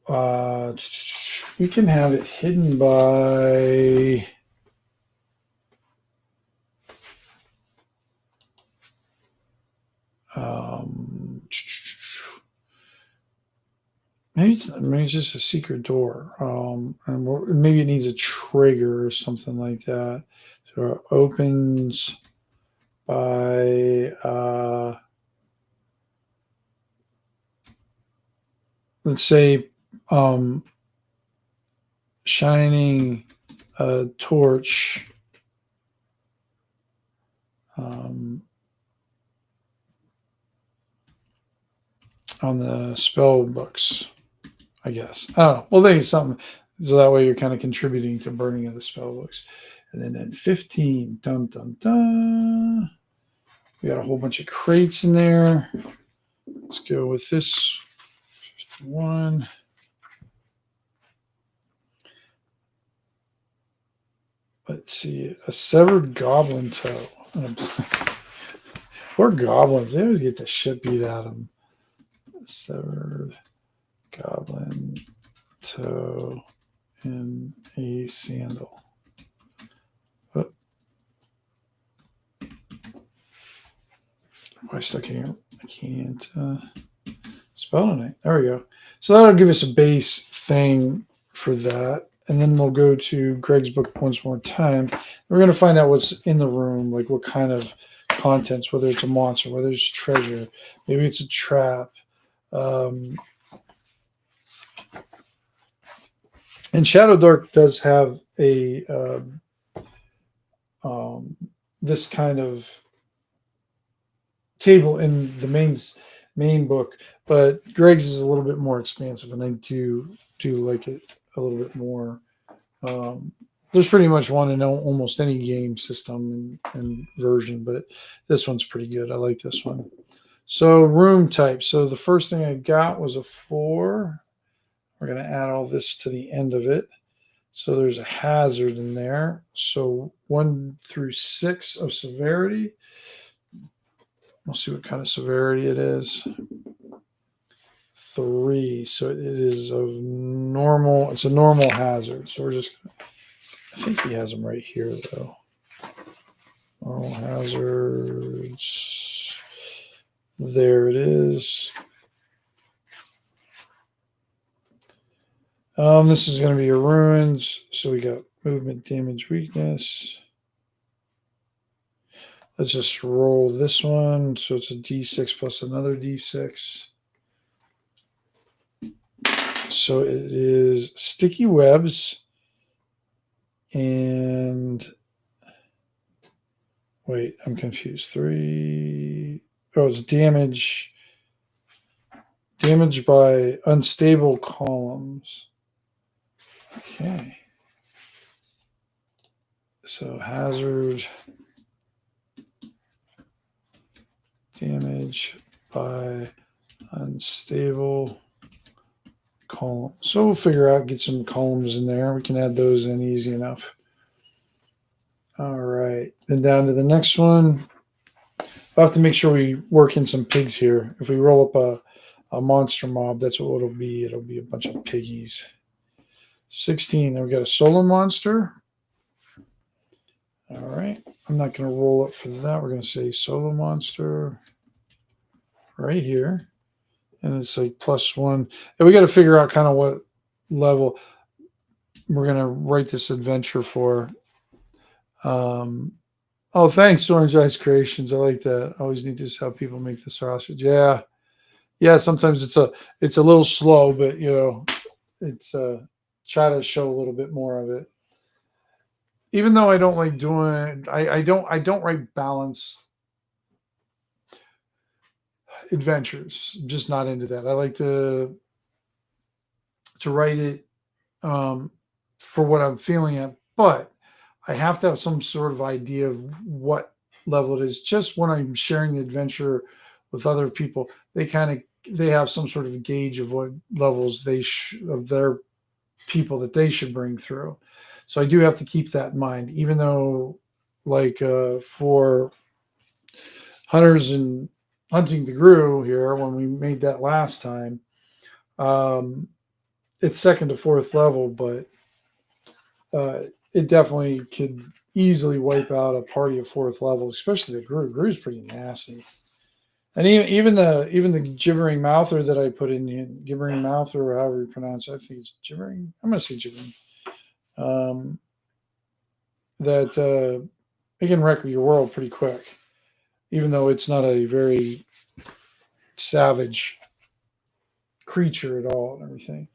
We can have it hidden by maybe it's just a secret door, and maybe it needs a trigger or something like that. So it opens by let's say shining a torch on the spell books, I guess. I don't know. We'll think it's something so that way you're kind of contributing to burning of the spell books. And then at 15, dun dun dun. We got a whole bunch of crates in there. Let's go with this 51. Let's see, a severed goblin toe. Poor goblins, they always get the shit beat out of them. A severed goblin toe in a sandal. Oh. Am I stuck here? I can't spell tonight. There we go. So that'll give us a base thing for that. And then we'll go to Greg's book once more time. We're going to find out what's in the room, like what kind of contents, whether it's a monster, whether it's treasure, maybe it's a trap. And Shadow Dark does have a this kind of table in the main book, but Greg's is a little bit more expansive, and I do like it a little bit more. There's pretty much one in almost any game system and version, but this one's pretty good. I like this one. So room type. So the first thing I got was a 4. We're going to add all this to the end of it. So there's a hazard in there. So 1 through 6 of severity. We'll see what kind of severity it is. 3. So it is of normal. It's a normal hazard. So we're just, I think he has them right here though. Normal hazards. There it is. This is going to be your ruins. So we got movement, damage, weakness. Let's just roll this one. So it's a D6 plus another D6. So it is sticky webs and wait, I'm confused. 3. Oh, it's damage. Damage by unstable columns. Okay. So hazard damage by unstable column. So we'll figure out, get some columns in there. We can add those in easy enough. All right. Then down to the next one. I'll have to make sure we work in some pigs here. If we roll up a monster mob, that's what it'll be. It'll be a bunch of piggies. 16. Then we got a solo monster. All right. I'm not going to roll up for that. We're going to say solo monster right here. And it's like +1. And we got to figure out kind of what level we're going to write this adventure for. Oh, thanks, Orange Ice Creations. I like that. I always need to see how people make the sausage. Yeah. Yeah, sometimes it's a little slow, but it's try to show a little bit more of it. Even though I don't like doing I don't write balanced adventures. I'm just not into that. I like to write it for what I'm feeling at, but I have to have some sort of idea of what level it is. Just when I'm sharing the adventure with other people, they have some sort of gauge of what levels of their people that they should bring through. So I do have to keep that in mind, even though, like for Hunters and Hunting the Grue here, when we made that last time, it's second to fourth level, but it definitely could easily wipe out a party of fourth level, especially the Grue. Grue's pretty nasty. And even the gibbering mouther that I put in, gibbering mouther, or however you pronounce it, I think it's gibbering. I'm going to say gibbering. That it can wreck your world pretty quick, even though it's not a very savage creature at all and everything.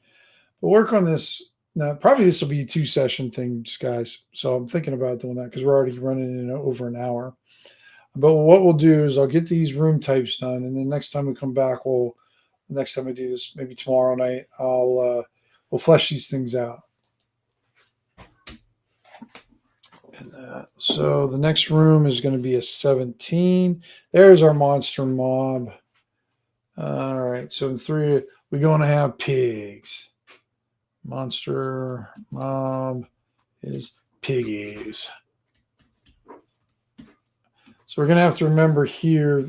But work on this. Now, probably this will be 2-session things, guys. So I'm thinking about doing that because we're already running in over an hour. But what we'll do is I'll get these room types done, and then next time we come back, next time I do this, maybe tomorrow night, we'll flesh these things out. And so the next room is going to be a 17. There's our monster mob. All right, so in 3, we're going to have pigs. Monster mob is piggies. So we're going to have to remember here.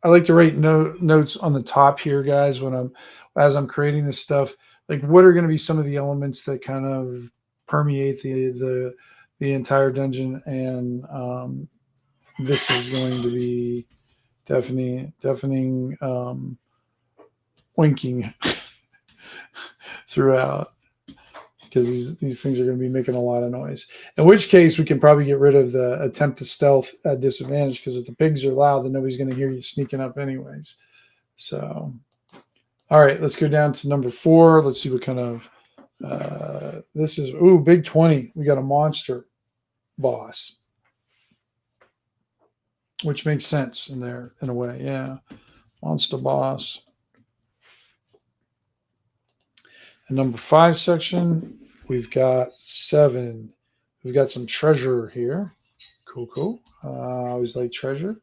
I like to write notes on the top here, guys, as I'm creating this stuff. Like, what are going to be some of the elements that kind of permeate the entire dungeon, and this is going to be deafening winking throughout, because these things are going to be making a lot of noise. In which case, we can probably get rid of the attempt to stealth at disadvantage, because if the pigs are loud, then nobody's going to hear you sneaking up anyways. So, all right, let's go down to number 4. Let's see what kind of this is. Ooh, big 20. We got a monster boss, which makes sense in there in a way. Yeah, monster boss. And number 5 section, we've got 7. We've got some treasure here. Cool. I always like treasure.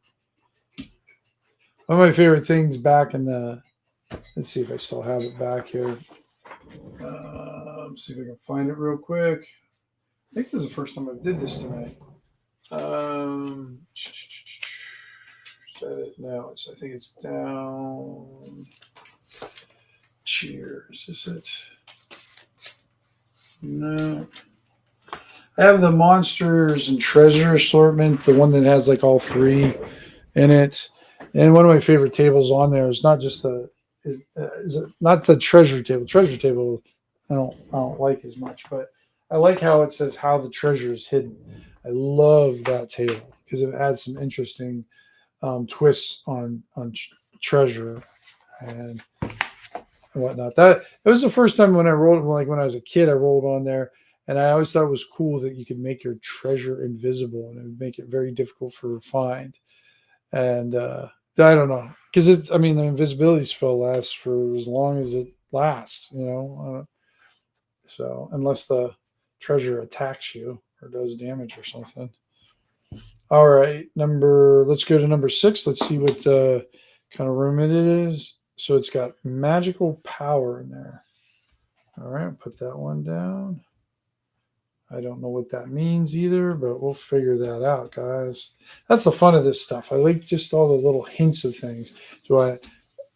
One of my favorite things back in the, let's see if I still have it back here. See if I can find it real quick. I think this is the first time I did this tonight. No, I think it's down. Cheers, is it? No. I have the monsters and treasure assortment, the one that has like all 3 in it. And one of my favorite tables on there is not just not the treasure table. Treasure table I don't like as much, but I like how it says how the treasure is hidden. I love that table because it adds some interesting twists on treasure and whatnot. That it was the first time when I rolled, like when I was a kid, I rolled on there, and I always thought it was cool that you could make your treasure invisible, and it would make it very difficult for find. And I don't know, because the invisibility spell lasts for as long as it lasts, so unless the treasure attacks you or does damage or something. All right, let's go to number 6. Let's see what kind of room it is. So it's got magical power in there. All right, put that one down. I don't know what that means either, but we'll figure that out, guys. That's the fun of this stuff. I like just all the little hints of things.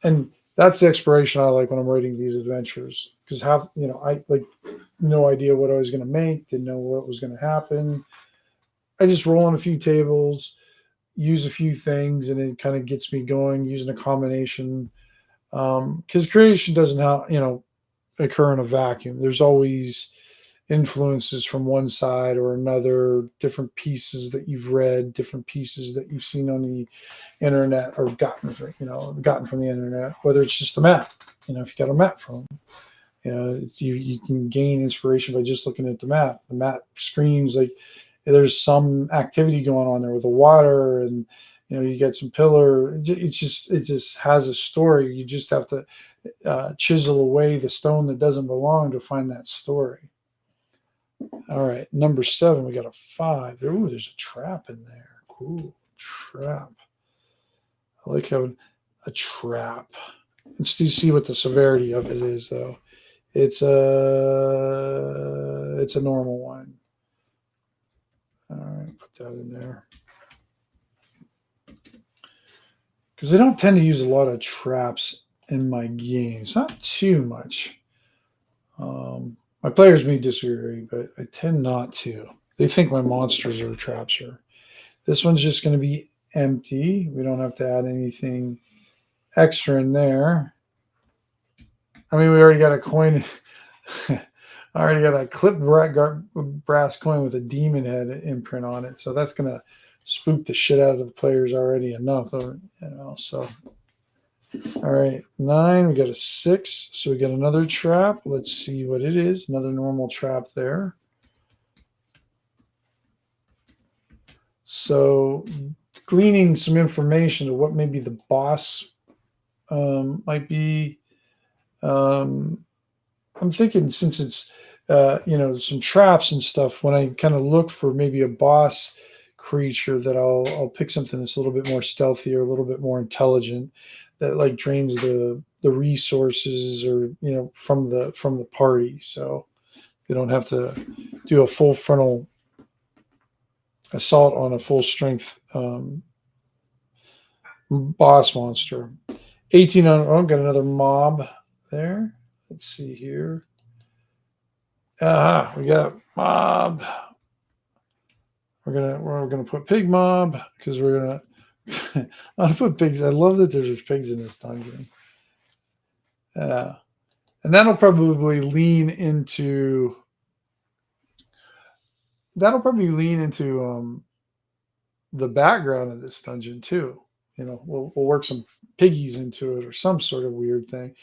And that's the exploration I like when I'm writing these adventures, because I like no idea what I was going to make, didn't know what was going to happen. I just roll on a few tables, use a few things, and it kind of gets me going using a combination. Because creation doesn't occur in a vacuum. There's always influences from one side or another, different pieces that you've read, different pieces that you've seen on the internet or gotten from the internet, whether it's just a map, if you got a map from you can gain inspiration by just looking at the map. The map screams like there's some activity going on there with the water, and you get some pillar. It just has a story. You just have to chisel away the stone that doesn't belong to find that story. All right, number 7, we got a 5. Ooh, there's a trap in there. Cool, trap. I like having a trap. Let's see what the severity of it is, though. It's a normal one. All right, put that in there. Because I don't tend to use a lot of traps in my games. Not too much. My players may disagree, but I tend not to. They think my monsters are traps. This one's just going to be empty. We don't have to add anything extra in there. I mean, we already got a coin. I already got a clipped brass coin with a demon head imprint on it. So that's going to spook the shit out of the players already enough. So. All right, 9. We got a 6. So we got another trap. Let's see what it is. Another normal trap there. So gleaning some information of what maybe the boss might be. I'm thinking since it's, some traps and stuff, when I kind of look for maybe a boss creature, that I'll pick something that's a little bit more stealthy or a little bit more intelligent, that like drains the resources or from the party, so they don't have to do a full frontal assault on a full strength boss monster. 18 on. Oh, got another mob there. Let's see here. We got mob. We're gonna put pig mob because we're gonna. I'm gonna put pigs. I love that there's pigs in this dungeon. And that'll probably lean into. The background of this dungeon too. We'll work some piggies into it or some sort of weird thing.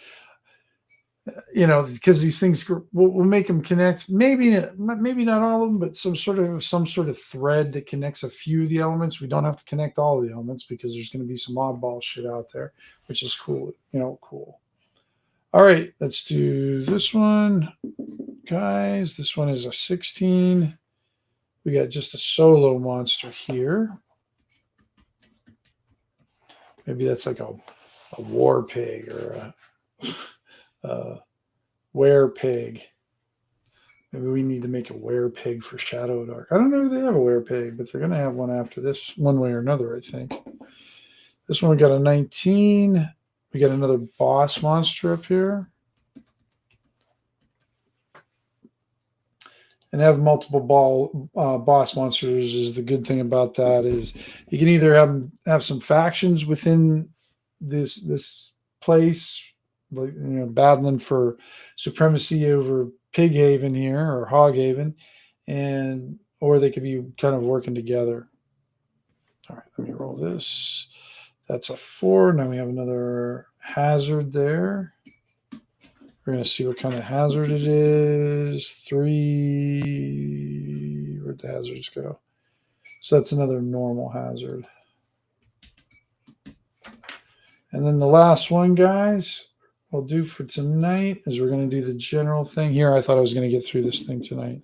Because these things we'll make them connect. Maybe not all of them, but some sort of thread that connects a few of the elements. We don't have to connect all of the elements because there's going to be some oddball shit out there, which is cool. Cool. All right, let's do this one, guys. This one is a 16. We got just a solo monster here. Maybe that's like a war pig or a were-pig. Maybe we need to make a were-pig for Shadow Dark. I don't know if they have a were-pig, but they're going to have one after this, one way or another, I think. This one we got a 19. We got another boss monster up here. And have multiple boss monsters is the good thing about that is you can either have some factions within this place, like battling for supremacy over Pig Haven here or Hog Haven, or they could be kind of working together. All right, let me roll this. That's a 4. Now we have another hazard there. We're going to see what kind of hazard it is. 3. Where'd the hazards go? So that's another normal hazard. And then the last one, guys, we'll do for tonight is we're going to do the general thing. Here, I thought I was going to get through this thing tonight.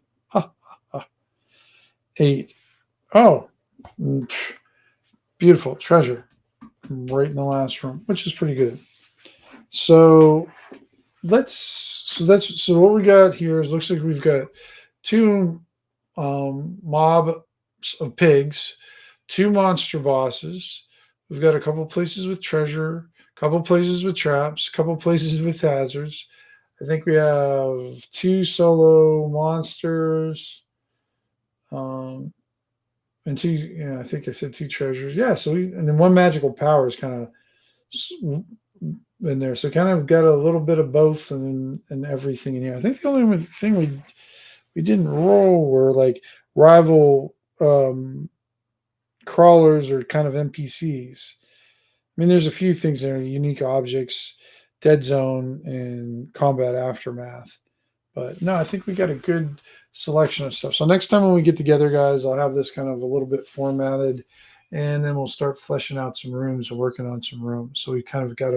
8. Oh, beautiful. Treasure. Right in the last room, which is pretty good. So what we got here is looks like we've got 2 mob of pigs, 2 monster bosses. We've got a couple places with treasure, a couple places with traps, a couple places with hazards. I think we have 2 solo monsters, and 2. I think I said 2 treasures. Yeah. So and then 1 magical power is kind of in there, so kind of got a little bit of both and everything in here. I think the only thing we didn't roll were like rival crawlers or kind of NPCs. I mean, there's a few things there: unique objects, dead zone, and combat aftermath. But no, I think we got a good selection of stuff. So next time when we get together, guys, I'll have this kind of a little bit formatted, and then we'll start fleshing out some rooms and working on some rooms. So we kind of got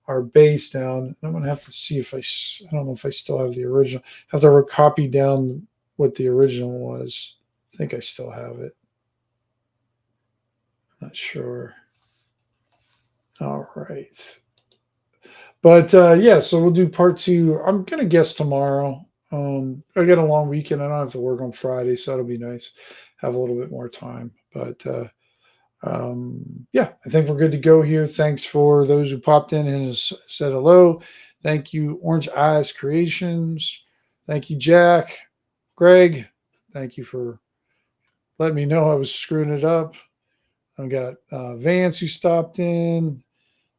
our base down. I'm going to have to see if I don't know if I still have the original. I have to copy down what the original was. I think I still have it. Not sure. All right. But yeah, so we'll do part two. I'm gonna guess tomorrow. I get a long weekend. I don't have to work on Friday, so that'll be nice. Have a little bit more time. But yeah, I think we're good to go here. Thanks for those who popped in and said hello. Thank you, Orange Eyes Creations. Thank you, Jack, Greg. Thank you for letting me know I was screwing it up. I got Vance who stopped in,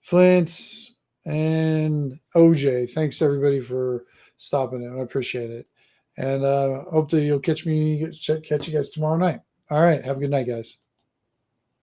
Flint, and OJ. Thanks everybody for stopping in. I appreciate it. And hope that you'll catch you guys tomorrow night. All right. Have a good night, guys.